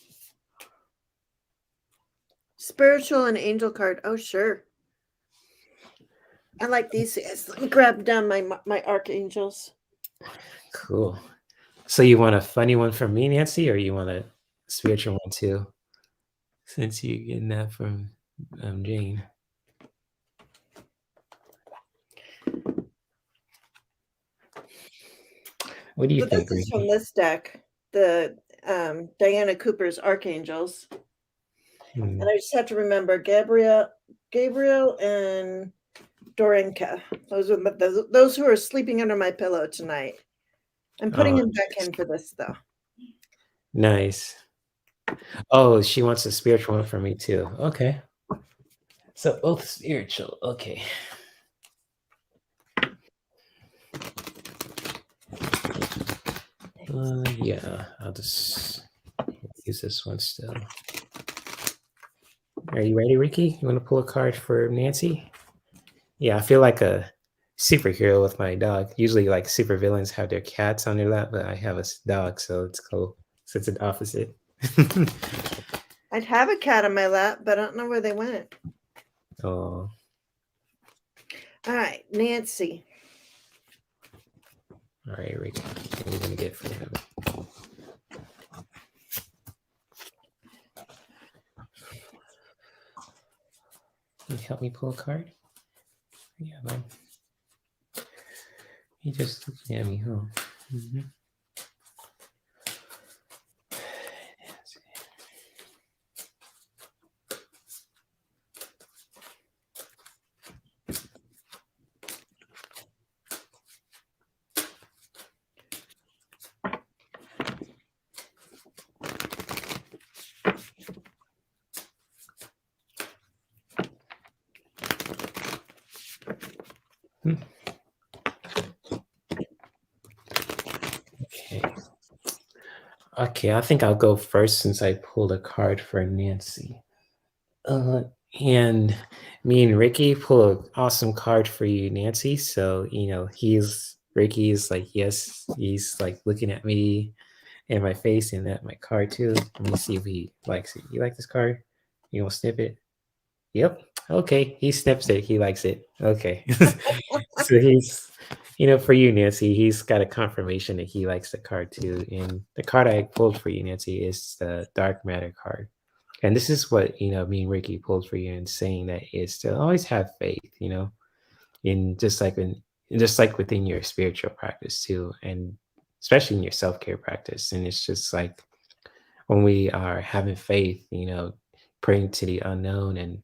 Spiritual and angel card. Oh, sure. I like these. Let me grab down my archangels. Cool. So you want a funny one from me, Nancy, or you want a spiritual one too? Since you're getting that from Jane. What do you think, This is from Ricky? this deck, the Diana Cooper's archangels. And I just have to remember Gabriel and Dorinka. Those who are sleeping under my pillow tonight. I'm putting him back in for this though. Nice. Oh, she wants a spiritual one from me too. Okay. So both spiritual. Okay. Yeah, I'll just use this one still. Are you ready, Ricky? You want to pull a card for Nancy? Yeah, I feel like a superhero with my dog. Usually, like supervillains have their cats on their lap, but I have a dog, so it's cool. So it's an opposite. I'd have a cat on my lap, but I don't know where they went. Oh. All right, Nancy. All right, Ricky. What are you gonna get for him? Can you help me pull a card? Yeah, man. He just looking at me, huh? Mm-hmm. Okay, I think I'll go first since I pulled a card for Nancy. And me and Ricky pull an awesome card for you, Nancy. So, Ricky is like, yes, he's like looking at me and my face and at my card too. Let me see if he likes it. You like this card? You want to snip it? Yep. Okay. He snips it. He likes it. Okay. So he's, for you, Nancy, he's got a confirmation that he likes the card too. And the card I pulled for you, Nancy, is the Dark Matter card. And this is what, me and Ricky pulled for you and saying that is to always have faith, in just like within your spiritual practice too. And especially in your self-care practice. And it's just like when we are having faith, praying to the unknown and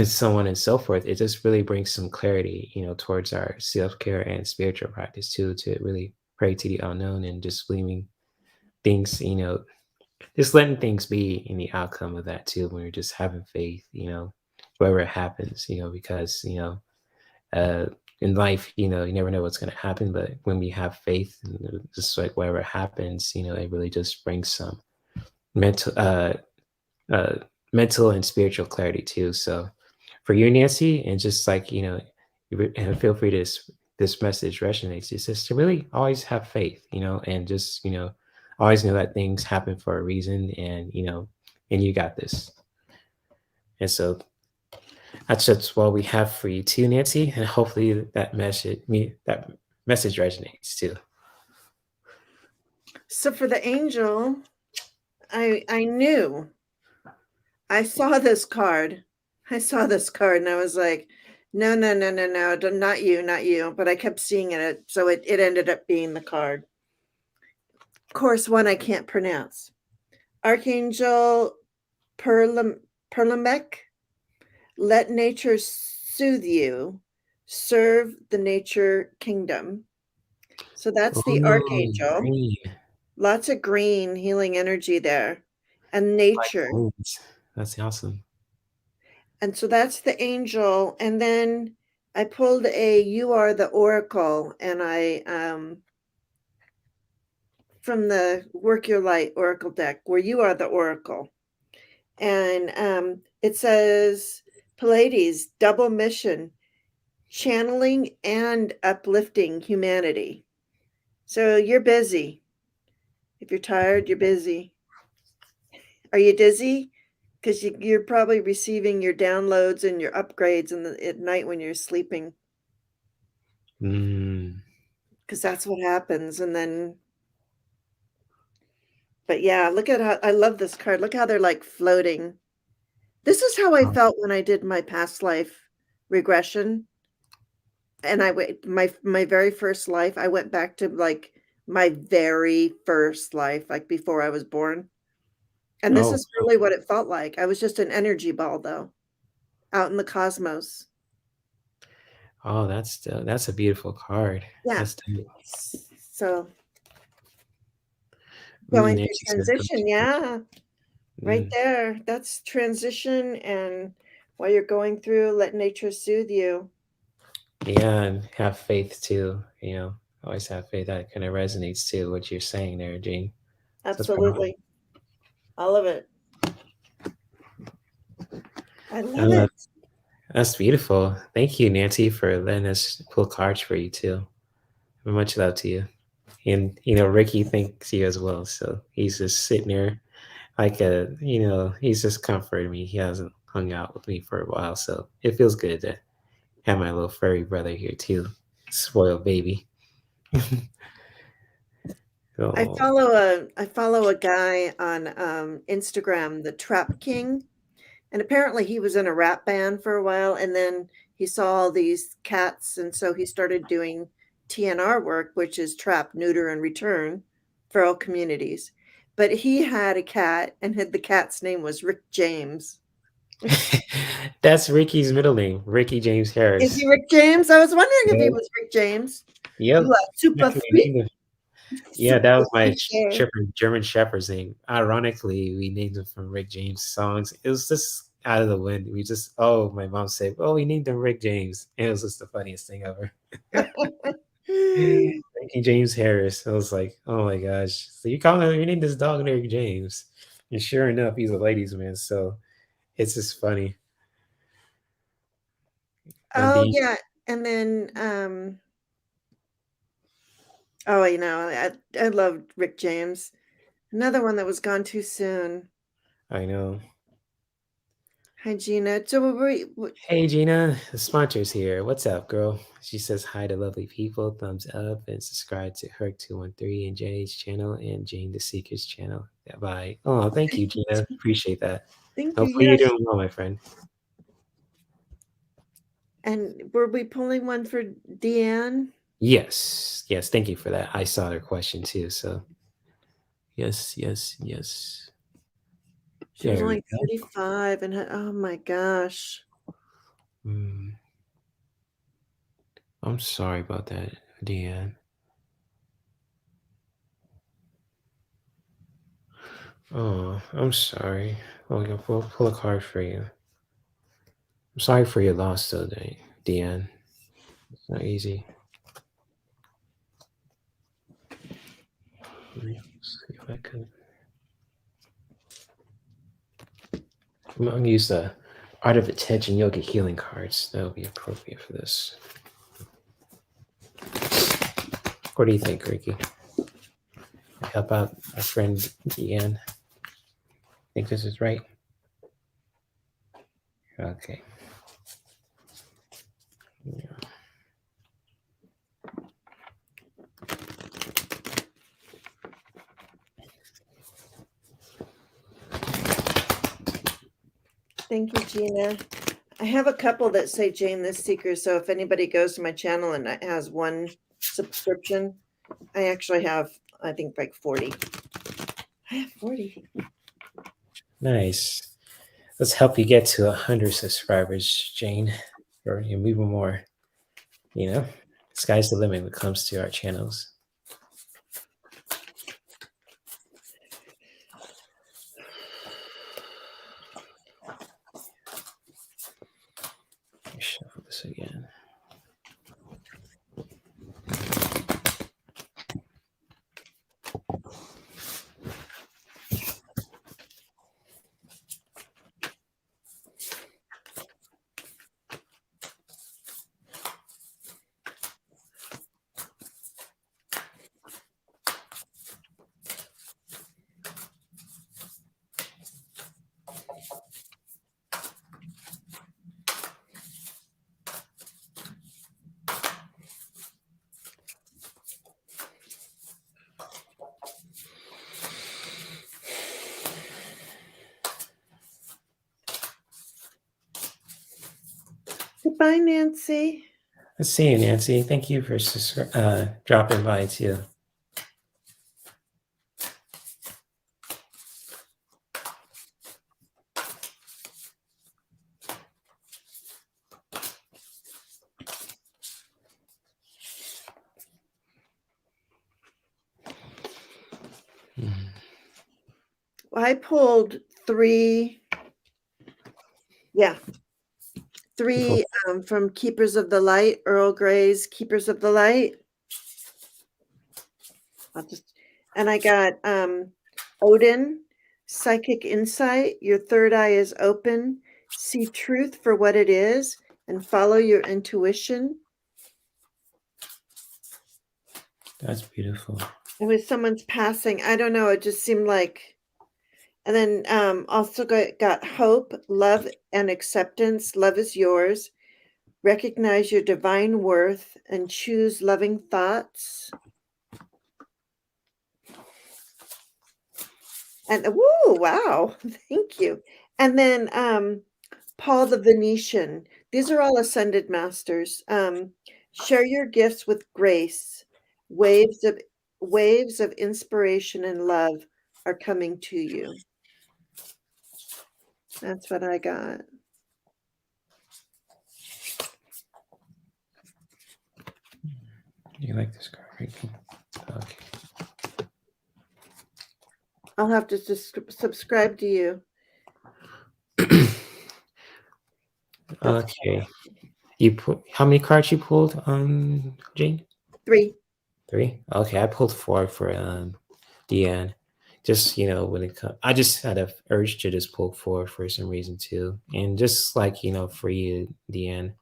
so on and so forth, it just really brings some clarity, towards our self-care and spiritual practice too, to really pray to the unknown and just leaving things, just letting things be in the outcome of that too, when you're just having faith, whatever it happens, because, in life, you never know what's going to happen, but when we have faith, and just like whatever happens, it really just brings some mental, mental and spiritual clarity too. So for you, Nancy, and just like, and feel free to, this message resonates, it's just to really always have faith, and just, always know that things happen for a reason, and, and you got this. And so that's just what we have for you too, Nancy. And hopefully that message resonates too. So for the angel, I knew I saw this card I saw this card and I was like, no, no, no, no, no, not you, not you. But I kept seeing it. So it ended up being the card. Of course, one I can't pronounce. Archangel Perlamek, let nature soothe you. Serve the nature kingdom. So that's the Oh, Archangel. green. Lots of green healing energy there. And Like nature. moons. That's awesome. And so that's the angel. And then I pulled a You Are the Oracle, and I from the Work Your Light Oracle deck, where you are the oracle. And it says Pleiades, double mission, channeling and uplifting humanity. So you're busy. If you're tired, you're busy. Are you dizzy? Because you're probably receiving your downloads and your upgrades at night when you're sleeping. Because that's what happens. And then, but yeah, look at how I love this card. Look how they're like floating. This is how I felt when I did my past life regression. And I went my very first life. I went back to like my very first life, like before I was born. And this Oh, is really what it felt like. I was just an energy ball, though, out in the cosmos. oh, that's a beautiful card. Yeah. That's dope. So Ooh, going through Nancy says, transition, yeah, right Mm, there. That's transition, and while you're going through, let nature soothe you. yeah, and have faith too. You know, always have faith. That kind of resonates too. What you're saying there, Jane. So that's profound. Absolutely, all of it. I love Uh, it. that's beautiful. Thank you, Nancy, for letting us pull cards for you too. Much love to you. And Ricky thanks you as well. So he's just sitting there like he's just comforting me. He hasn't hung out with me for a while, so it feels good to have my little furry brother here too. Spoiled baby. I Oh, follow a guy on Instagram, the Trap King. And apparently he was in a rap band for a while, and then he saw all these cats, and so he started doing TNR work, which is trap, neuter, and return for all communities. But he had a cat, and the cat's name was Rick James. that's Ricky's middle name, Ricky James Is Harris. he Rick James? I was wondering if he Yep. was Rick James. Yep. You are super Actually, freak. yeah, that was Super my freak there. German Shepherd's name. Ironically, we named him from Rick James songs. It was just out of the wind. My mom said, "Oh, we named him Rick James." And it was just the funniest thing ever. Ricky James Harris. I was like, "Oh my gosh!" So you named this dog Rick James, and sure enough, he's a ladies' man. So it's just funny. Oh Dean, yeah, and then I loved Rick James. Another one that was gone too soon. I know. Hi, Gina. So Hey Gina, the sponsors here. What's up, girl? She says hi to lovely people, thumbs up, and subscribe to Herc213 and Jenny's channel and Jane the Seeker's channel. Yeah, bye. Oh, thank you, Gina. Appreciate that. thank you. Hopefully you're Yes. doing well, my friend. And were we pulling one for Deanne? Yes, yes, thank you for that. I saw her question too, so yes, yes, yes. She was There we only go. 35 and oh my gosh. I'm sorry about that, Deanne. Oh, I'm sorry. Well, we'll pull a card for you. I'm sorry for your loss, though, Deanne. It's not easy. Let me see if I can. I'm going to use the Art of Attention Yoga Healing cards. That would be appropriate for this. What do you think, Ricky? Help out our friend Deanne. Think this is right? Okay. Yeah. Thank you, Gina. I have a couple that say Jane the Seeker. So if anybody goes to my channel and it has one subscription, I actually have, I think, like 40. I have 40. Nice. Let's help you get to 100 subscribers, Jane, or even more. You know, sky's the limit when it comes to our channels. Shuffle this again. Goodbye, Nancy. Let's see you, Nancy. Thank you for dropping by too. I pulled three. Yeah. Three from Keepers of the Light, Earl Grey's Keepers of the Light. And I got Odin, Psychic Insight. Your third eye is open. See truth for what it is and follow your intuition. That's beautiful. And with someone's passing, I don't know, it just seemed like. And then also got hope, love, and acceptance. Love is yours. Recognize your divine worth and choose loving thoughts. And woo, wow, thank you. And then Paul the Venetian. These are all ascended masters. Share your gifts with grace. Waves of inspiration and love are coming to you. That's what I got. You like this card, right? Okay. I'll have to just subscribe to you. Okay. You put how many cards you pulled, Jane? 3. 3. Okay, I pulled 4 for Deanne. Just when it comes, I just had a urge to just pull 4 for some reason too, and just like for you, Deanne,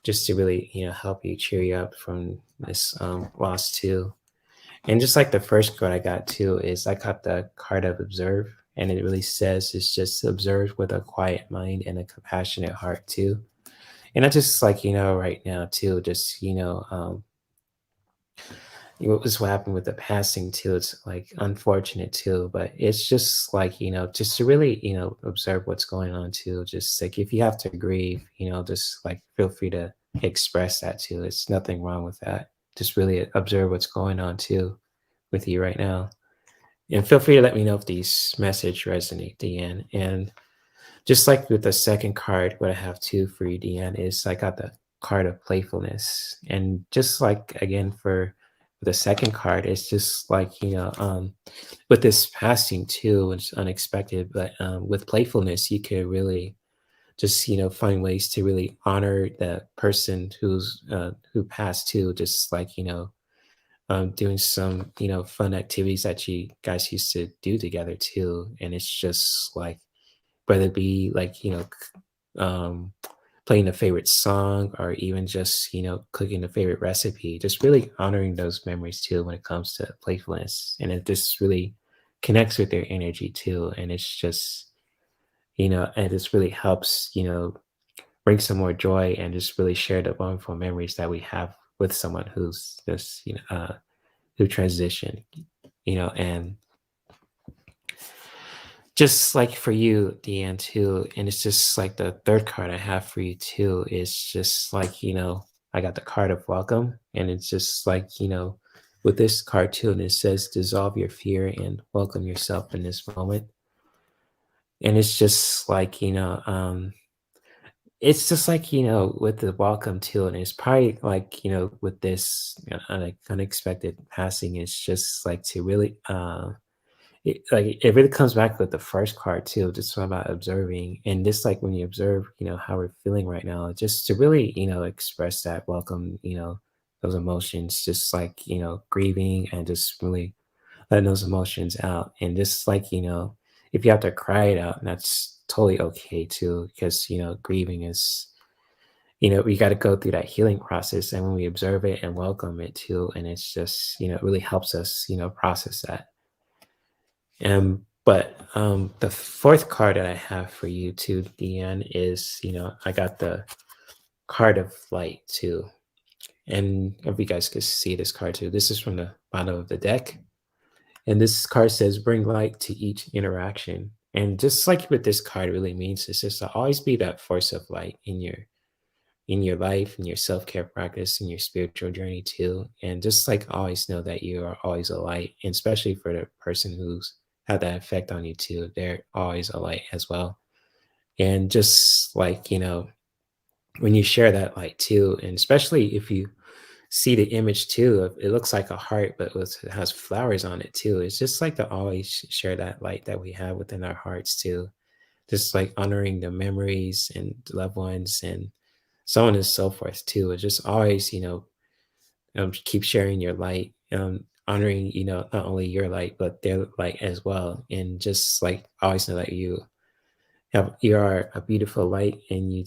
just to really help you cheer you up from this loss too. And just like the first card I got too is I got the card of observe, and it really says it's just observe with a quiet mind and a compassionate heart too. And I just like right now too, just what was what happened with the passing too. It's like unfortunate too, but it's just like just to really observe what's going on too. Just like if you have to grieve, just like feel free to express that too. It's nothing wrong with that. Just really observe what's going on too with you right now, and feel free to let me know if these message resonate, Deanne. And just like with the second card, what I have too for you, Deanne, is I got the card of playfulness, and just like again for the second card, it's just like with this passing too, it's unexpected, but with playfulness, you could really just find ways to really honor the person who passed too, just like doing some fun activities that you guys used to do together too, and it's just like whether it be like playing a favorite song or even just cooking a favorite recipe, just really honoring those memories too when it comes to playfulness, and it just really connects with their energy too, and it's just and this really helps bring some more joy and just really share the wonderful memories that we have with someone who's just who transitioned and just like for you, Deanne, too, and it's just like the third card I have for you too, is just like, I got the card of welcome, and it's just like, with this card too, and it says dissolve your fear and welcome yourself in this moment. And it's just like, it's just like, with the welcome too, and it's probably like, with this unexpected passing, it's just like to really, it really comes back with the first card too, just about observing, and just like when you observe, how we're feeling right now, just to really, express that welcome, those emotions, just like, grieving, and just really letting those emotions out. And just like, if you have to cry it out, that's totally okay too, because, grieving is, we got to go through that healing process. And when we observe it and welcome it too, and it's just, it really helps us, process that. But the fourth card that I have for you too, Deanne, is, I got the card of light too. And if you guys could see this card too, this is from the bottom of the deck. And this card says, bring light to each interaction. And just like what this card really means is just to always be that force of light in your life, in your self-care practice, in your spiritual journey too. And just like always know that you are always a light, and especially for the person who's had that effect on you too, they're always a light as well. And just like, when you share that light too, and especially if you see the image too, it looks like a heart, but it has flowers on it too. It's just like to always share that light that we have within our hearts too. Just like honoring the memories and loved ones and so on and so forth too. It's just always, keep sharing your light, honoring, not only your light, but their light as well. And just like always know that you are a beautiful light, and you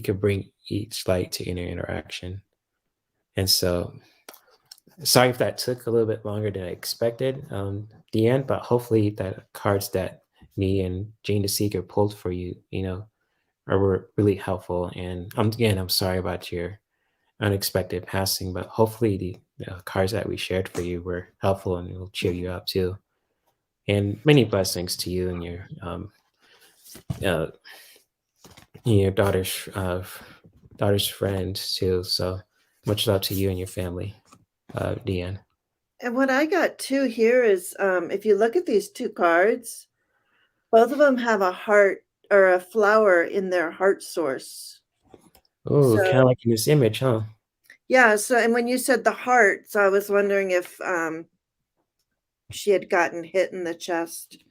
can bring each light to inner interaction. And so, sorry if that took a little bit longer than I expected, Deanne, but hopefully that cards that me and Jane the Seeker pulled for you, were really helpful. And I'm sorry about your unexpected passing, but hopefully the cards that we shared for you were helpful and will cheer you up too. And many blessings to you and uh, your daughter's friend too. So much love to you and your family, Deanne. And what I got too here is, if you look at these two cards, both of them have a heart or a flower in their heart source. Oh, So, kind of like in this image, huh? yeah. So, and when you said the heart, so I was wondering if she had gotten hit in the chest,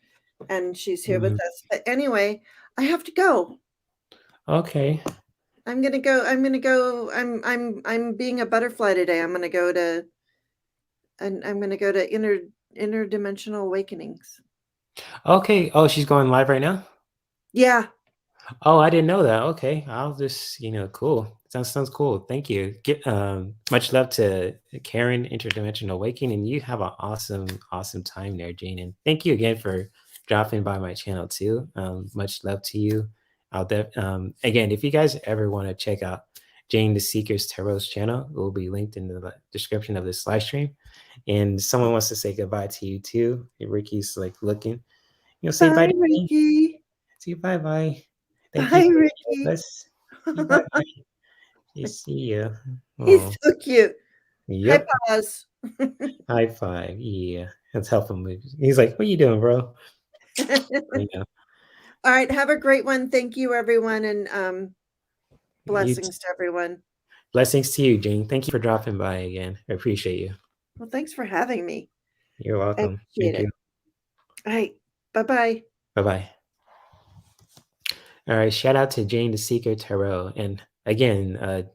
and she's here with us. But anyway, I have to go. Okay. I'm gonna go. I'm being a butterfly today. I'm gonna go to interdimensional awakenings. Okay. Oh, she's going live right now? Yeah. Oh, I didn't know that. Okay. I'll just, cool. Sounds cool. Thank you. Much love to Karen, Interdimensional Awakening, and you have an awesome time there, Jane. And thank you again for dropping by my channel too. Much love to you. Again, if you guys ever want to check out Jane the Seeker's Tarot's channel, it will be linked in the description of this live stream. And someone wants to say goodbye to you too. Ricky's like looking. Say bye Bye, to me. Ricky. Say bye. Thank you Bye, for being Ricky. with us. Say bye. You see you. He's Oh, so cute. Hi, yep. Paz. High five. Yeah. Let's help him move. He's like, what are you doing, bro? I know. All right. Have a great one. Thank you, everyone. And You blessings to everyone. blessings to you, Jane. Thank you for dropping by again. I appreciate you. Well, thanks for having me. You're I welcome. appreciate Thank it. you. All right. Bye-bye. Bye-bye. All right. Shout out to Jane the Seeker Tarot. And again,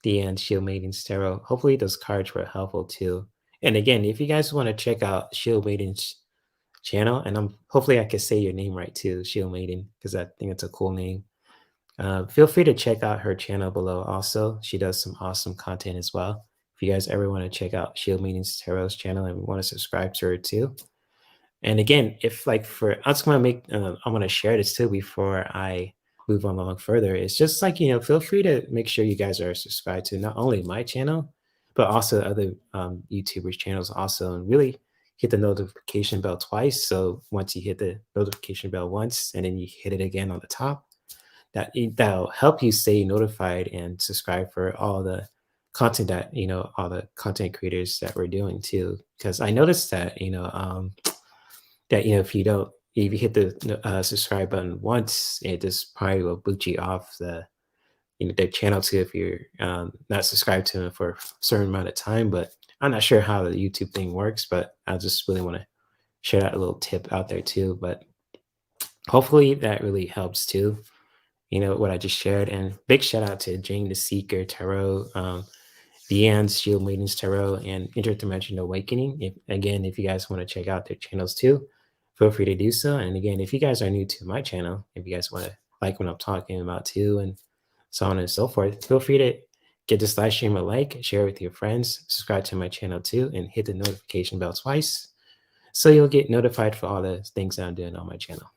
Deanne Shield Maidens Tarot. Hopefully those cards were helpful too. And again, if you guys want to check out Shield Maidens channel, and hopefully I can say your name right too, Shield Maiden, because I think it's a cool name. Feel free to check out her channel below also. She does some awesome content as well. If you guys ever want to check out Shield Meetings Tarot's channel and want to subscribe to her too. And again, if like I just want to I want to share this too before I move on along further. It's just like, feel free to make sure you guys are subscribed to not only my channel, but also other YouTubers channels also. And really, hit the notification bell twice. So once you hit the notification bell once and then you hit it again on the top, that'll help you stay notified and subscribe for all the content that, all the content creators that we're doing too. Because I noticed that, that, if you hit the subscribe button once, it just probably will boot you off their channel too if you're not subscribed to them for a certain amount of time. But I'm not sure how the YouTube thing works, but I just really want to share that little tip out there too. But hopefully that really helps too, what I just shared. And big shout out to Jane the Seeker Tarot, Deanne's Shield Maidens Tarot, and Interdimensional Awakening. If you guys want to check out their channels too, feel free to do so. And again, if you guys are new to my channel, if you guys want to like what I'm talking about too, and so on and so forth, feel free to get this live stream a like, share it with your friends, subscribe to my channel too, and hit the notification bell twice so you'll get notified for all the things that I'm doing on my channel.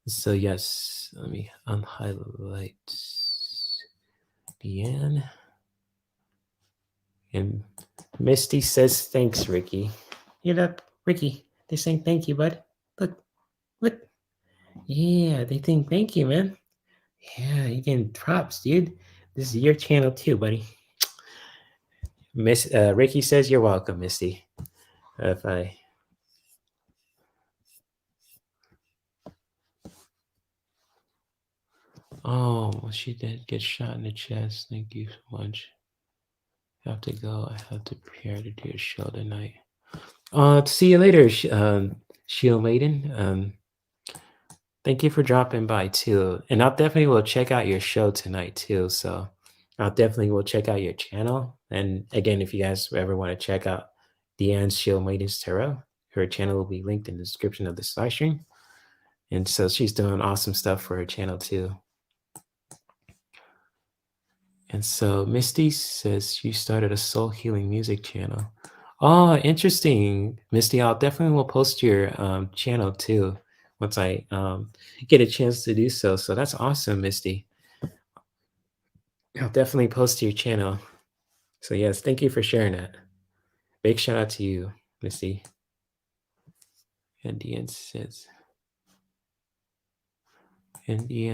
So yes, let me unhighlight Deanne. And Misty says, thanks, Ricky. Hear that, Ricky? They're saying thank you, bud. Look. Yeah, they think thank you, man. Yeah, you're getting props, dude. This is your channel too, buddy. Ricky says you're welcome, Misty. Oh, she did get shot in the chest. Thank you so much. I have to go. I have to prepare to do a show tonight. See you later, Shield Maiden. Thank you for dropping by too. And I'll definitely will check out your show tonight too. So I'll definitely will check out your channel. And again, if you guys ever want to check out Deanne's Shield Maidens Tarot, her channel will be linked in the description of this live stream. And so she's doing awesome stuff for her channel too. And so Misty says you started a soul healing music channel. Oh, interesting, Misty. I'll definitely will post your channel too once I get a chance to do so. So that's awesome, Misty. I'll definitely post to your channel. So yes, thank you for sharing that. Big shout out to you, Misty. And Deanne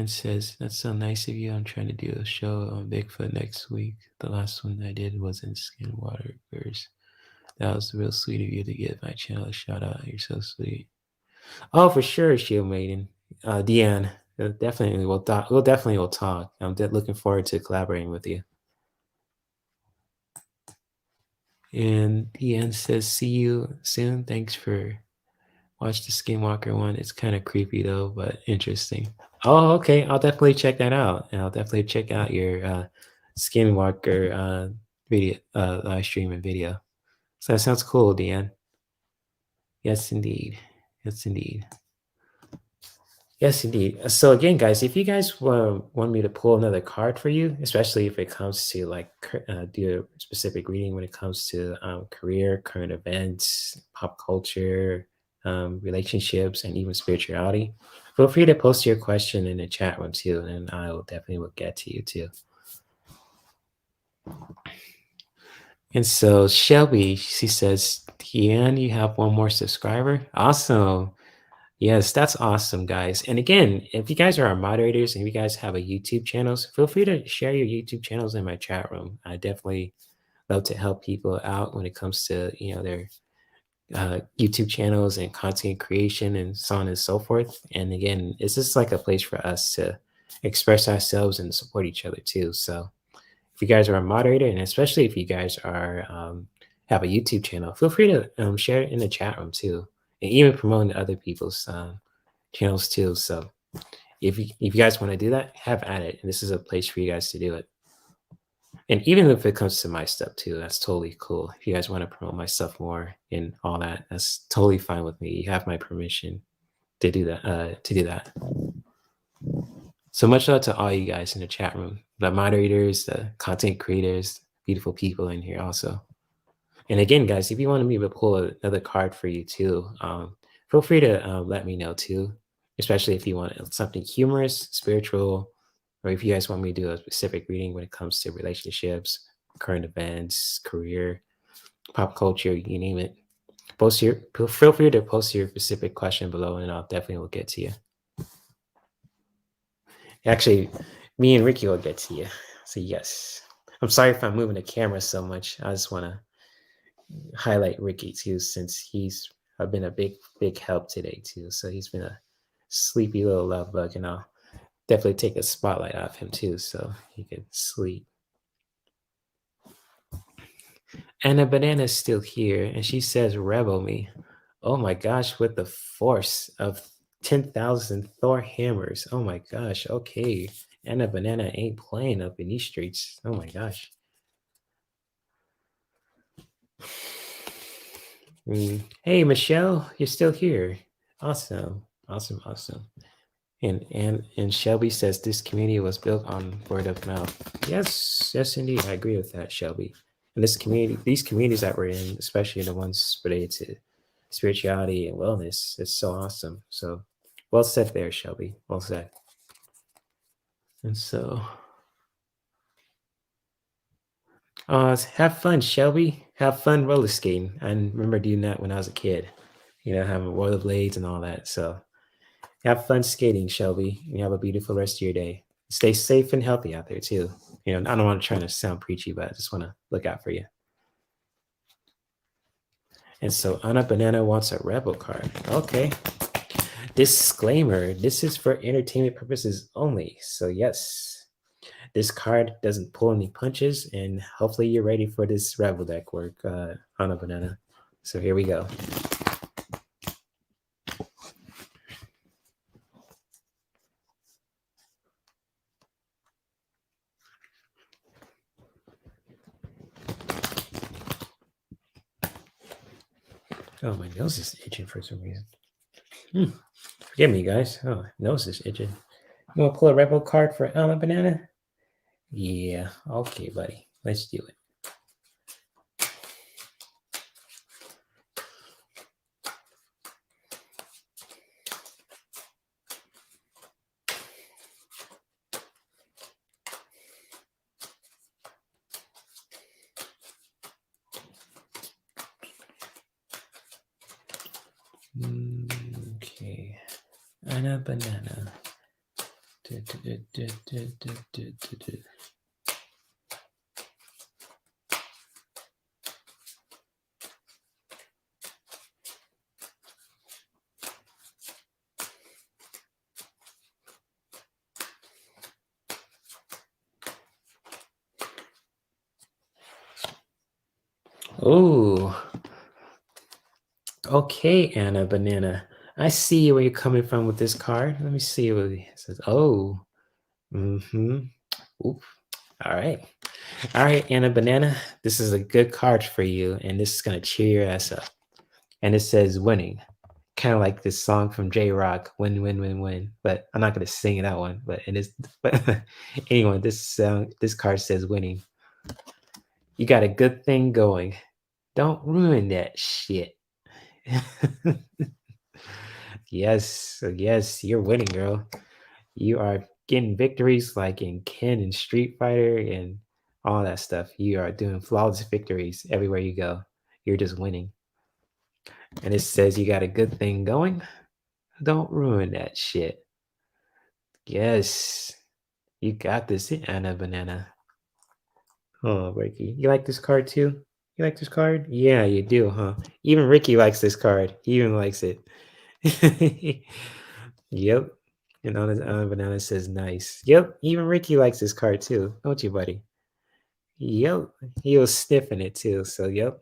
says, that's so nice of you. I'm trying to do a show on Bigfoot next week. The last one I did was in Skinwater First. That was real sweet of you to give my channel a shout out. You're so sweet. Oh, for sure, Shield Maiden. Deanne, definitely we'll talk. We'll talk. I'm looking forward to collaborating with you. And Deanne says, see you soon. Thanks for watch the Skinwalker one. It's kind of creepy though, but interesting. Oh, okay. I'll definitely check that out. And I'll definitely check out your Skinwalker video, live stream and video. So that sounds cool, Deanne. Yes, indeed. Yes, indeed. Yes, indeed. So again, guys, if you guys want me to pull another card for you, especially if it comes to like do a specific reading when it comes to career, current events, pop culture, relationships, and even spirituality, feel free to post your question in the chat room too, and I will definitely get to you too. And so Shelby, she says, Deanne, you have one more subscriber. Awesome. Yes, that's awesome, guys. And again, if you guys are our moderators and if you guys have a YouTube channels, feel free to share your YouTube channels in my chat room. I definitely love to help people out when it comes to, their YouTube channels and content creation and so on and so forth. And again, it's just like a place for us to express ourselves and support each other too. So if you guys are a moderator, and especially if you guys are have a YouTube channel, feel free to share it in the chat room too, and even promoting other people's channels too. So if you guys want to do that, have at it. And this is a place for you guys to do it. And even if it comes to my stuff too, that's totally cool. If you guys want to promote my stuff more and all that, that's totally fine with me. You have my permission to do that. So much love to all you guys in the chat room, the moderators, the content creators, beautiful people in here also. And again, guys, if you want me to pull another card for you too, feel free to let me know too, especially if you want something humorous, spiritual, or if you guys want me to do a specific reading when it comes to relationships, current events, career, pop culture, you name it. feel free to post your specific question below, and I'll definitely will get to you. Actually, me and Ricky will get to you. So yes, I'm sorry if I'm moving the camera so much. I just want to highlight Ricky too, since he's been a big help today too. So he's been a sleepy little love bug, and I'll definitely take a spotlight off him too, so he can sleep. Anna Banana's still here, and she says, "Rebel me." Oh my gosh, with the force of 10,000 Thor hammers. Oh my gosh. Okay. Anna Banana ain't playing up in these streets. Oh my gosh. Hey, Michelle, you're still here. Awesome. Awesome. Awesome. And Shelby says this community was built on word of mouth. Yes, yes, indeed. I agree with that, Shelby. And this community, these communities that we're in, especially the ones related to spirituality and wellness, it's so awesome. So well said there, Shelby. Well said. And so have fun, Shelby. Have fun roller skating. I remember doing that when I was a kid. You know, having rollerblades and all that. So have fun skating, Shelby. You have a beautiful rest of your day. Stay safe and healthy out there too. You know, I don't want to try to sound preachy, but I just want to look out for you. And so Anna Banana wants a rebel card. Okay. Disclaimer, this is for entertainment purposes only. So yes, this card doesn't pull any punches, and hopefully you're ready for this rebel deck work, Anna Banana. So here we go. Oh, my nose is itching for some reason. Forgive me, guys. Oh, my nose is itching. You want to pull a rebel card for Anna Banana? Yeah, okay, buddy. Let's do it. Okay. Anna Banana. Oh, okay, Anna Banana. I see where you're coming from with this card. Let me see what it says. Oh, Oop. All right. All right, Anna Banana. This is a good card for you, and this is going to cheer your ass up. And it says winning. Kind of like this song from J Rock, win, win, win, win. But I'm not going to sing that one. But it is. But anyway, this card says winning. You got a good thing going. Don't ruin that shit. Yes, you're winning, girl. You are getting victories like in Ken and Street Fighter and all that stuff. You are doing flawless victories everywhere you go. You're just winning. And it says you got a good thing going. Don't ruin that shit. Yes, you got this, Anna Banana. Oh, Ricky, you like this card too? You like this card? Yeah, you do, huh? Even Ricky likes this card. He even likes it. Yep. And Anna Banana says nice. Yep. Even Ricky likes this card too, don't you, buddy? Yep. He was sniffing it too. So yep.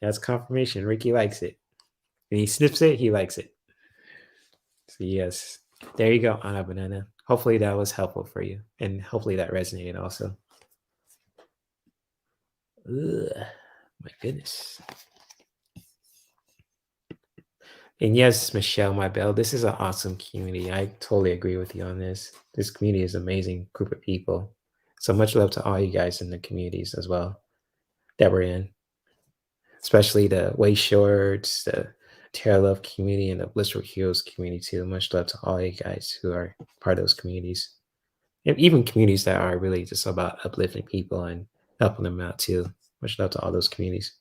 That's confirmation. Ricky likes it. And he sniffs it, he likes it. So yes. There you go, Anna Banana. Hopefully that was helpful for you. And hopefully that resonated also. Ugh, my goodness. And yes, Michelle, my belle, this is an awesome community. I totally agree with you on this. This community is an amazing group of people. So much love to all you guys in the communities as well that we're in, especially the Way Shorts, the Tarot Love community, and the Blissful Heroes community too. Much love to all you guys who are part of those communities. And even communities that are really just about uplifting people and helping them out too. Much love to all those communities.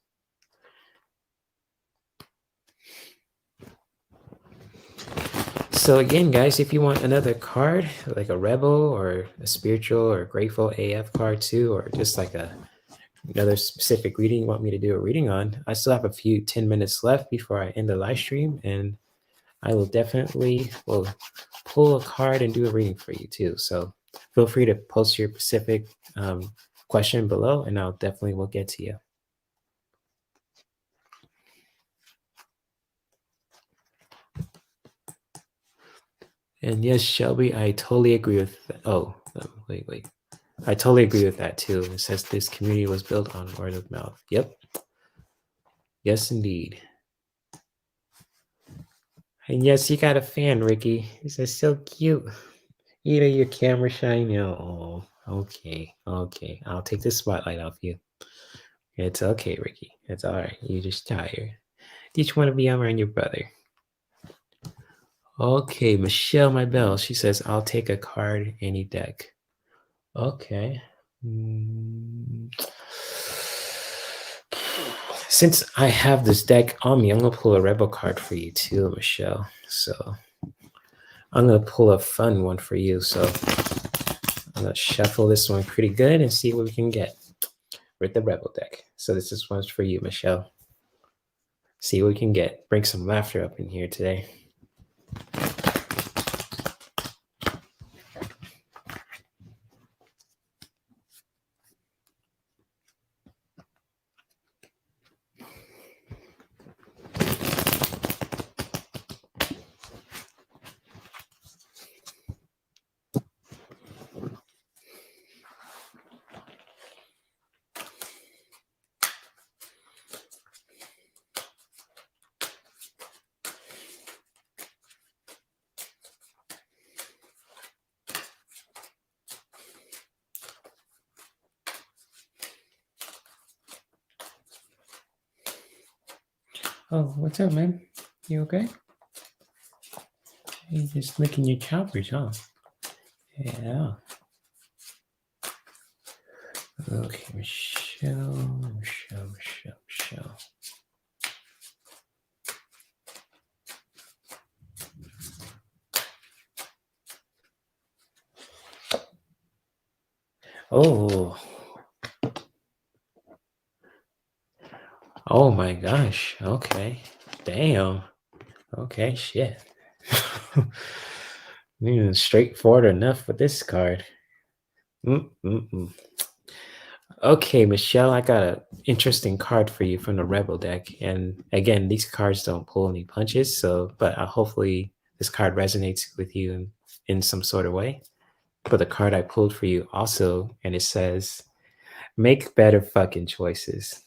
So again, guys, if you want another card, like a rebel or a spiritual or grateful AF card too, or just like another specific reading you want me to do a reading on, I still have a few 10 minutes left before I end the live stream, and I will definitely pull a card and do a reading for you too. So feel free to post your specific question below, and I'll definitely will get to you. And yes, Shelby, I totally agree with that. Oh, wait. I totally agree with that too. It says this community was built on word of mouth. Yep. Yes, indeed. And yes, you got a fan, Ricky. This is so cute. Either your camera shy now. Oh, okay. I'll take the spotlight off you. It's okay, Ricky. It's all right. You're just tired. You just want to be around your brother. Okay, Michelle, my bell. She says, I'll take a card, any deck. Okay. Since I have this deck on me, I'm going to pull a rebel card for you too, Michelle. So I'm going to pull a fun one for you. So I'm going to shuffle this one pretty good and see what we can get with the rebel deck. So this one's for you, Michelle. See what we can get. Bring some laughter up in here today. Oh, what's up, man? You okay? You just licking your choppers, huh? Yeah. Okay, Michelle. Oh my gosh. Okay. Damn. Okay, shit. Straightforward enough with this card. Okay, Michelle, I got an interesting card for you from the Rebel deck. And again, these cards don't pull any punches, so but hopefully this card resonates with you in some sort of way. But the card I pulled for you also, and it says, make better fucking choices.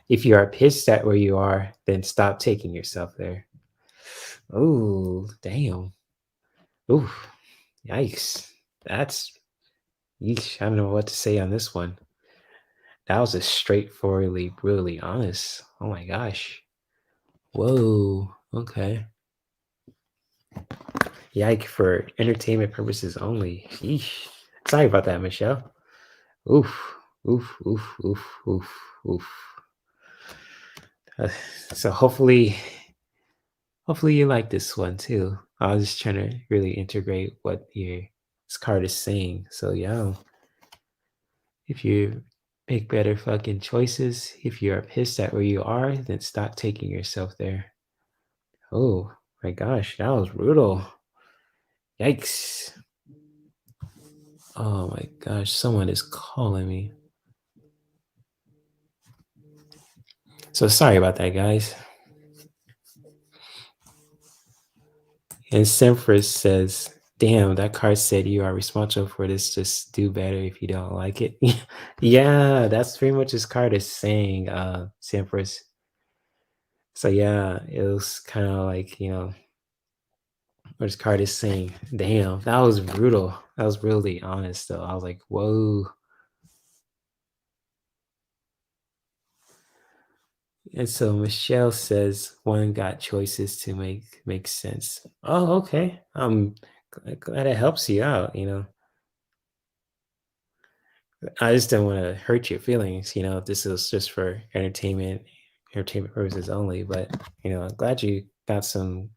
If you are pissed at where you are, then stop taking yourself there. Oh, damn. Ooh, yikes. That's, yeesh, I don't know what to say on this one. That was a straightforwardly, brutally honest. Oh my gosh. Whoa. Okay. Yike, for entertainment purposes only. Sheesh. Sorry about that, Michelle. Oof. So hopefully you like this one too. I was just trying to really integrate what this card is saying. So yeah, if you make better fucking choices, if you are pissed at where you are, then stop taking yourself there. Oh my gosh, that was brutal. Yikes. Oh my gosh, someone is calling me. So sorry about that, guys. And Semphris says, damn, that card said you are responsible for this. Just do better if you don't like it. Yeah, that's pretty much this card is saying, Semphris. So yeah, it was kind of like, what this card is saying. Damn, that was brutal. That was really honest though. I was like, whoa. And so Michelle says one got choices to make sense. Oh, okay. I'm glad it helps you out, I just don't want to hurt your feelings, this is just for entertainment purposes only. But I'm glad you got some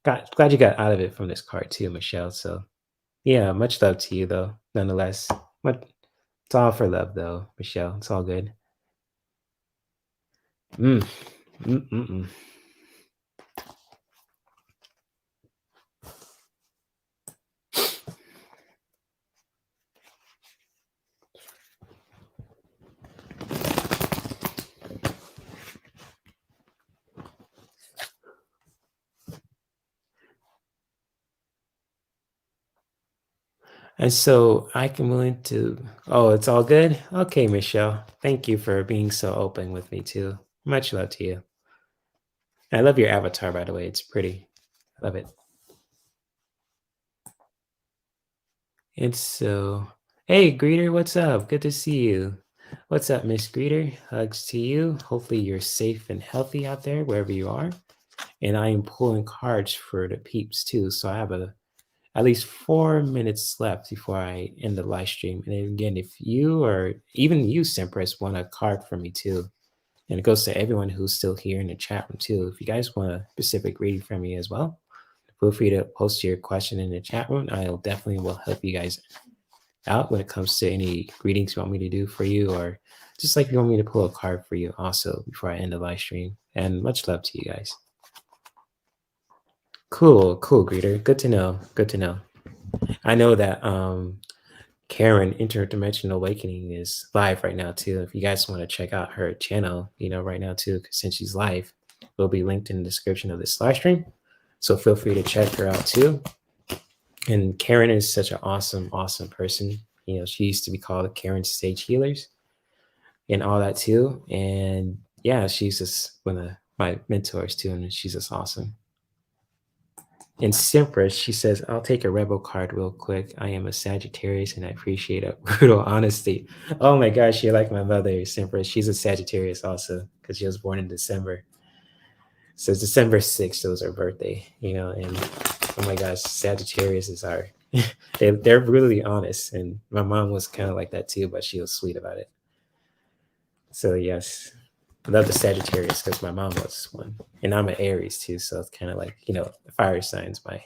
glad you got out of it from this card too, Michelle. So yeah, much love to you though, nonetheless. It's all for love though, Michelle. It's all good. Mm. Mm-mm-mm. And so I can willing to, oh, it's all good? Okay, Michelle. Thank you for being so open with me too. Much love to you. I love your avatar, by the way. It's pretty. I love it. And so, hey, Greeter, what's up? Good to see you. What's up, Miss Greeter? Hugs to you. Hopefully you're safe and healthy out there, wherever you are. And I am pulling cards for the peeps too. So I have at least 4 minutes left before I end the live stream. And then again, if you or even you, Sempress, want a card from me too, and it goes to everyone who's still here in the chat room too. If you guys want a specific reading from me as well, feel free to post your question in the chat room. I'll definitely will help you guys out when it comes to any readings you want me to do for you, or just like you want me to pull a card for you also before I end the live stream. And much love to you guys. Cool, Greeter. Good to know. Good to know. I know that Karen Interdimensional Awakening is live right now too. If you guys want to check out her channel, right now too, since she's live, it'll be linked in the description of this live stream. So feel free to check her out too. And Karen is such an awesome person. She used to be called Karen Sage Healers and all that too. And yeah, she's just one of my mentors too, and she's just awesome. And Simpress, she says, I'll take a rebel card real quick. I am a Sagittarius and I appreciate a brutal honesty. Oh my gosh, you're like my mother, Simpress. She's a Sagittarius also because she was born in December. So it's December 6th, it was her birthday, and oh my gosh, Sagittarius is our, they're really honest. And my mom was kind of like that too, but she was sweet about it. So yes, I love the Sagittarius because my mom was one. And I'm an Aries too, so it's kind of like, the fire signs. My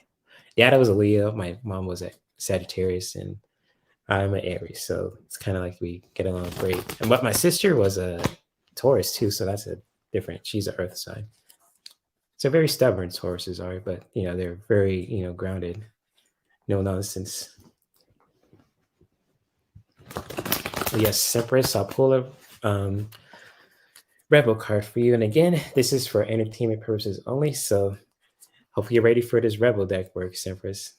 dad was a Leo, my mom was a Sagittarius, and I'm an Aries. So it's kind of like we get along great. And but my sister was a Taurus too, so that's a different, she's an earth sign. So very stubborn Tauruses are, but they're very, grounded. No nonsense. Yes, Sempress, I'll pull a rebel card for you. And again, this is for entertainment purposes only. So hopefully you're ready for this rebel deck work, Sempress.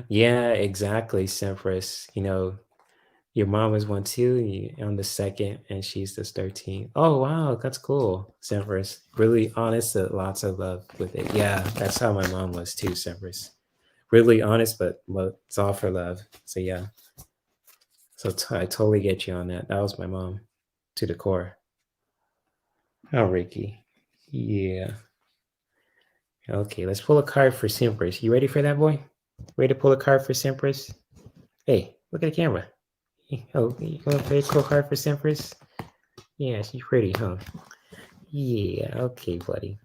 Yeah, exactly, Sempress. Your mom was one too, on the 2nd, and she's the 13th. Oh, wow, that's cool, Sempress. Really honest, lots of love with it. Yeah, that's how my mom was too, Sempress. Really honest, but it's all for love. So yeah. So I totally get you on that. That was my mom to the core. Oh, Ricky. Yeah. Okay, let's pull a card for Sempress. You ready for that, boy? Ready to pull a card for Sempress? Hey, look at the camera. Oh, you want to play a cool card for Sempress? Yeah, she's pretty, huh? Yeah, okay, buddy.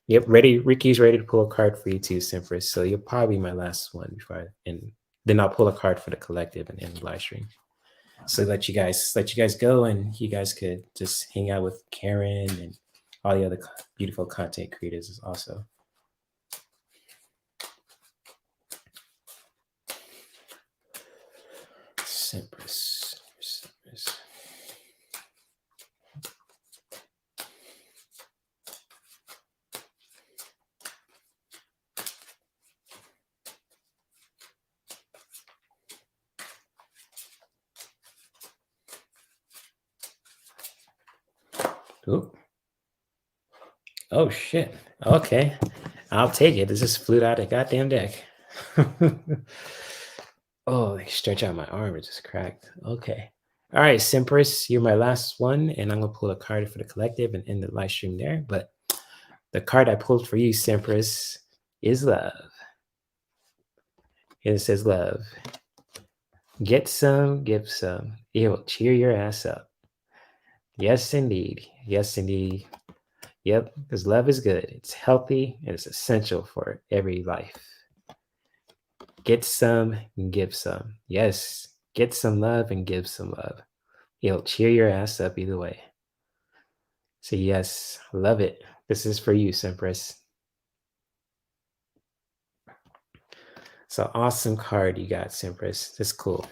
Yep, ready. Ricky's ready to pull a card for you too, Sempress. So you'll probably be my last one and then I'll pull a card for the collective and end the live stream. So let you guys go, and you guys could just hang out with Karen and all the other beautiful content creators also. Sempress. Ooh. Oh shit. Okay. I'll take it. This just flew out of the goddamn deck. Oh, I stretch out my arm. It just cracked. Okay. All right, Sempress, you're my last one, and I'm gonna pull a card for the collective and end the live stream there. But the card I pulled for you, Sempress, is love. And it says love. Get some, give some. It will cheer your ass up. Yes, indeed. Yes, indeed. Yep, because love is good. It's healthy and it's essential for every life. Get some and give some. Yes, get some love and give some love. It'll cheer your ass up either way. So yes, love it. This is for you, Empress. So awesome card you got, Empress. That's cool.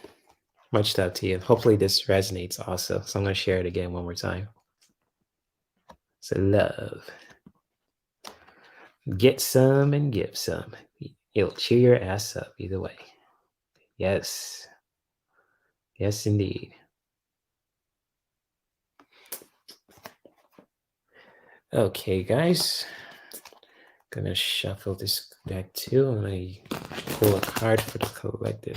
Much love to you. Hopefully this resonates also. So I'm going to share it again one more time. So love. Get some and give some. It'll cheer your ass up either way. Yes. Yes, indeed. Okay, guys. Gonna shuffle this deck too. I'm gonna pull a card for the collective.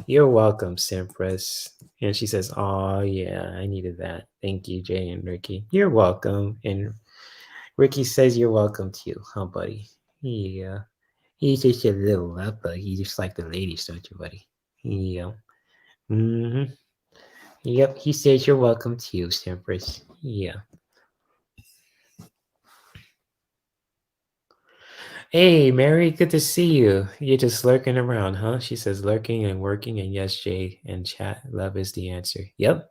You're welcome, Empress. And she says, oh yeah, I needed that. Thank you, Jay and Ricky. You're welcome. And Ricky says you're welcome too, huh, buddy? Yeah. He's just a little up, but he just like the ladies, don't you, buddy? Yeah. Mm-hmm. Yep, he says you're welcome too, Empress. Yeah. Hey, Mary, good to see you. You're just lurking around, huh? She says lurking and working, and yes, Jay and chat. Love is the answer. Yep,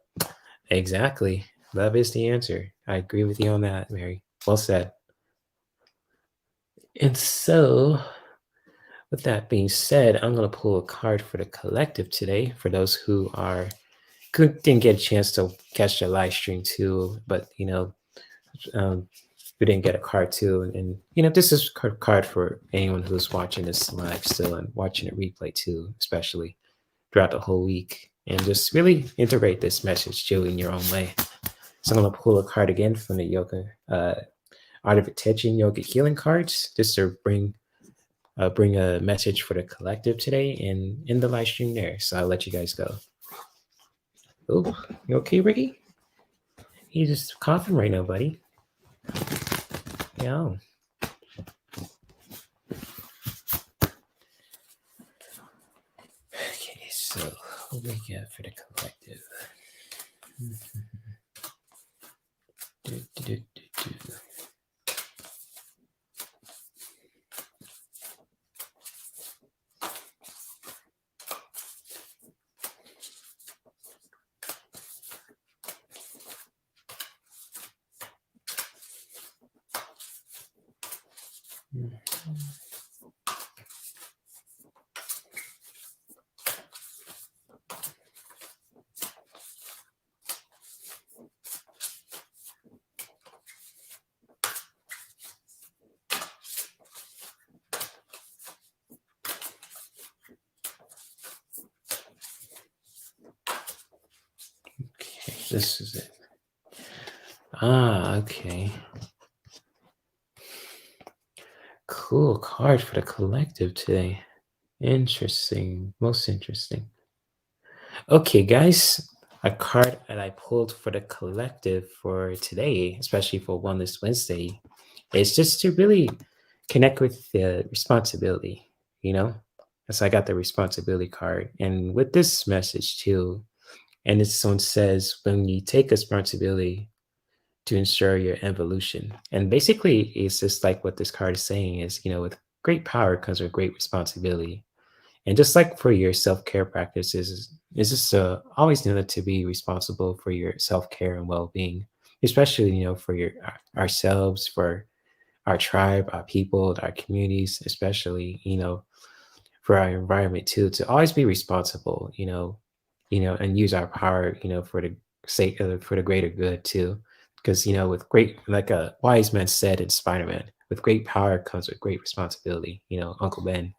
exactly. Love is the answer. I agree with you on that, Mary. Well said. And so, with that being said, I'm going to pull a card for the collective today for those who didn't get a chance to catch the live stream too, but we didn't get a card too. And this is a card for anyone who's watching this live still and watching it replay too, especially throughout the whole week. And just really integrate this message too in your own way. So I'm going to pull a card again from the Yoga Art of Attention Yoga Healing cards, just to bring a message for the collective today in the live stream there. So I'll let you guys go. Oh, you okay, Ricky? You just coughing right now, buddy. Yeah. Okay, so what do we get for the collective? Okay, this is it. Okay. Cool card for the collective today. Interesting. Most interesting. Okay, guys. A card that I pulled for the collective for today, especially for Wellness Wednesday, is just to really connect with the responsibility, So I got the responsibility card. And with this message too, and this one says, when you take responsibility to ensure your evolution. And basically, it's just like what this card is saying is, with great power comes with great responsibility. And just like for your self-care practices, is just always know to be responsible for your self-care and well-being, especially, for ourselves, for our tribe, our people, our communities, especially, for our environment too, to always be responsible, and use our power, for the sake of for the greater good too. Because with great, like a wise man said in Spider-Man, with great power comes with great responsibility. Uncle Ben,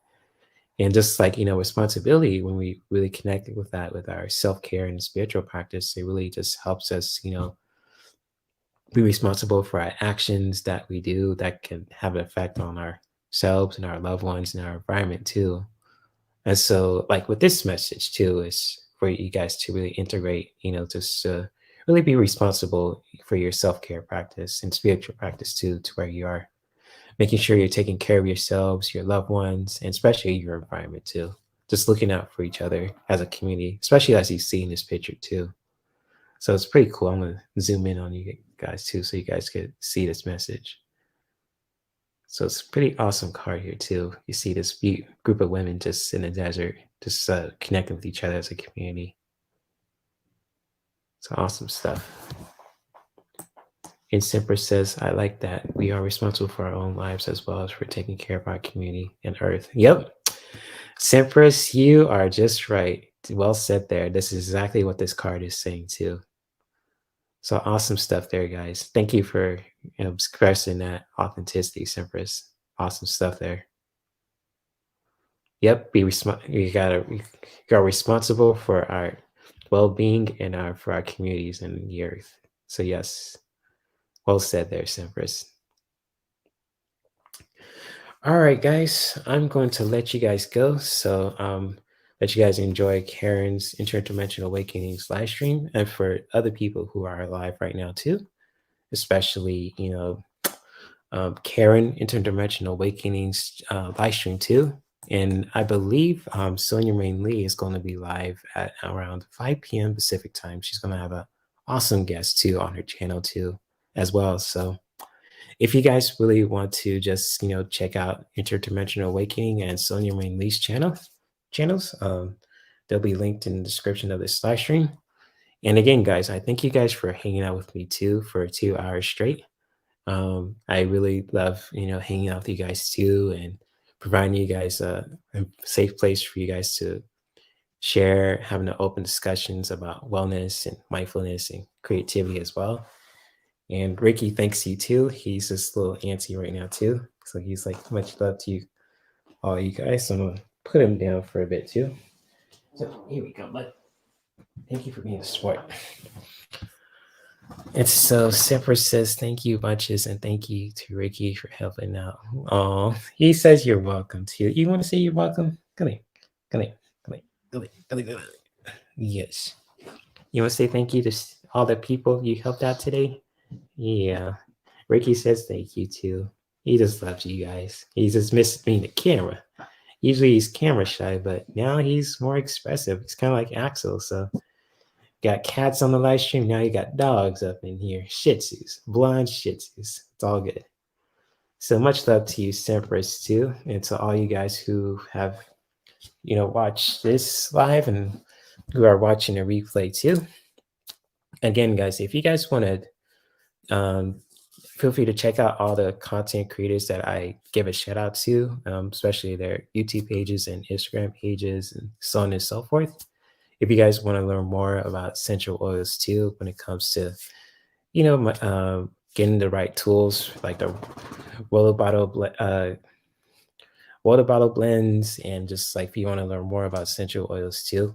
and just like responsibility, when we really connect with that, with our self-care and spiritual practice, it really just helps us, be responsible for our actions that we do that can have an effect on ourselves and our loved ones and our environment too. And so, like with this message too, is for you guys to really integrate, just to really be responsible for your self-care practice and spiritual practice too, to where you are making sure you're taking care of yourselves, your loved ones, and especially your environment too. Just looking out for each other as a community, especially as you see in this picture too. So it's pretty cool. I'm gonna zoom in on you guys too, so you guys could see this message. So it's a pretty awesome card here too. You see this group of women just in the desert, just connecting with each other as a community. It's awesome stuff. And Semper says, I like that. We are responsible for our own lives as well as for taking care of our community and Earth. Yep. Sempress, you are just right. Well said there. This is exactly what this card is saying too. So awesome stuff there, guys. Thank you for expressing that authenticity, Sempress. Awesome stuff there. Yep, we are responsible for our well-being and for our communities and the Earth. So yes, well said there, Sempress. All right, guys, I'm going to let you guys go. So let you guys enjoy Karen's Interdimensional Awakenings live stream, and for other people who are alive right now too, especially Karen Interdimensional Awakenings live stream too. And I believe Sonja Rayne Lee is going to be live at around 5 p.m. Pacific time. She's going to have an awesome guest too on her channel too, as well. So if you guys really want to just check out Interdimensional Awakening and Sonja Rayne Lee's channels, they'll be linked in the description of this live stream. And again, guys, I thank you guys for hanging out with me too for 2 hours straight. I really love hanging out with you guys too, and providing you guys a safe place for you guys to share, having open discussions about wellness and mindfulness and creativity as well. And Ricky thanks you too. He's this little auntie right now too. So he's like, much love to you, all you guys. So I'm gonna put him down for a bit too. So here we go, bud. Thank you for being a sport. And so Semper says, thank you bunches, and thank you to Ricky for helping out. Oh, he says you're welcome too. You want to say you're welcome? Come here. Come here. Come here. Come here. Come here. Come here. Yes. You want to say thank you to all the people you helped out today? Yeah. Ricky says thank you too. He just loves you guys. He just misses being the camera. Usually he's camera shy, but now he's more expressive. It's kind of like Axel. So got cats on the live stream. Now you got dogs up in here. Shih Tzus, blonde Shih Tzus. It's all good. So much love to you, Sempress, too, and to all you guys who have, watched this live and who are watching a replay too. Again, guys, if you guys want to, feel free to check out all the content creators that I give a shout out to, especially their YouTube pages and Instagram pages and so on and so forth. If you guys want to learn more about essential oils too, when it comes to, getting the right tools like the water bottle blends, and just like if you want to learn more about essential oils too,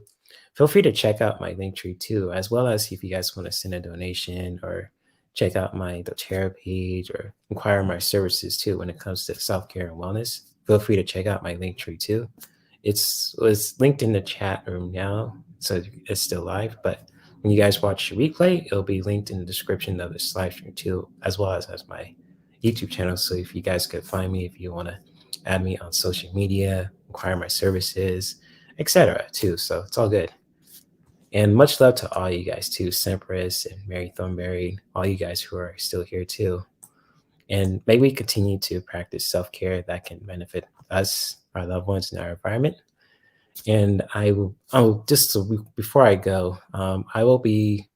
feel free to check out my link tree too, as well as if you guys want to send a donation or check out the tarot page or inquire my services too when it comes to self-care and wellness. Feel free to check out my link tree too. It's linked in the chat room now, so it's still live, but when you guys watch the replay, it'll be linked in the description of this live stream too, as well as my YouTube channel. So if you guys could find me, if you want to add me on social media, inquire my services, etc. too. So it's all good. And much love to all you guys too, Sempress and Mary Thornberry, all you guys who are still here too. And may we continue to practice self-care that can benefit us, our loved ones, and our environment. And before I go, I will be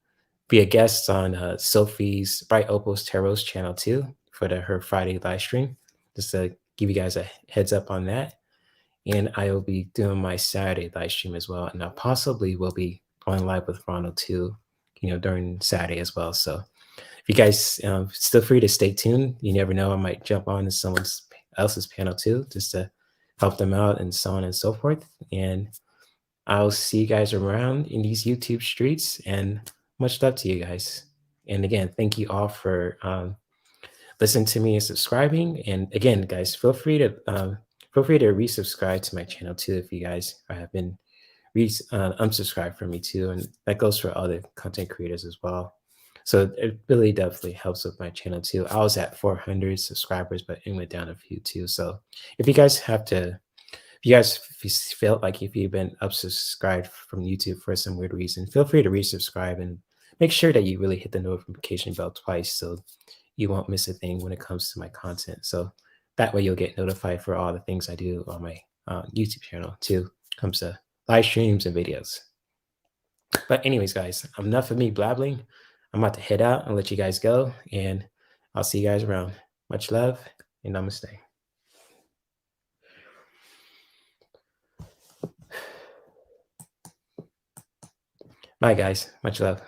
a guest on Sophie's Bright Opal's Tarot's channel too for her Friday live stream, just to give you guys a heads up on that. And I will be doing my Saturday live stream as well, and I possibly will be going live with Ronald too, during Saturday as well. So if you guys still free to stay tuned. You never know, I might jump on to someone else's panel too, just to help them out and so on and so forth. And I'll see you guys around in these YouTube streets, and much love to you guys. And again, thank you all for listening to me and subscribing. And again, guys, feel free to resubscribe to my channel too if you guys have been unsubscribed from me too, and that goes for other content creators as well. So it really definitely helps with my channel too. I was at 400 subscribers, but it went down a few too. So if you guys felt like if you've been unsubscribed from YouTube for some weird reason, feel free to resubscribe and make sure that you really hit the notification bell twice so you won't miss a thing when it comes to my content. So that way you'll get notified for all the things I do on my YouTube channel too. Comes to live streams and videos. But anyways, guys, enough of me blabbling. I'm about to head out and let you guys go, and I'll see you guys around. Much love and namaste. Bye, guys. Much love.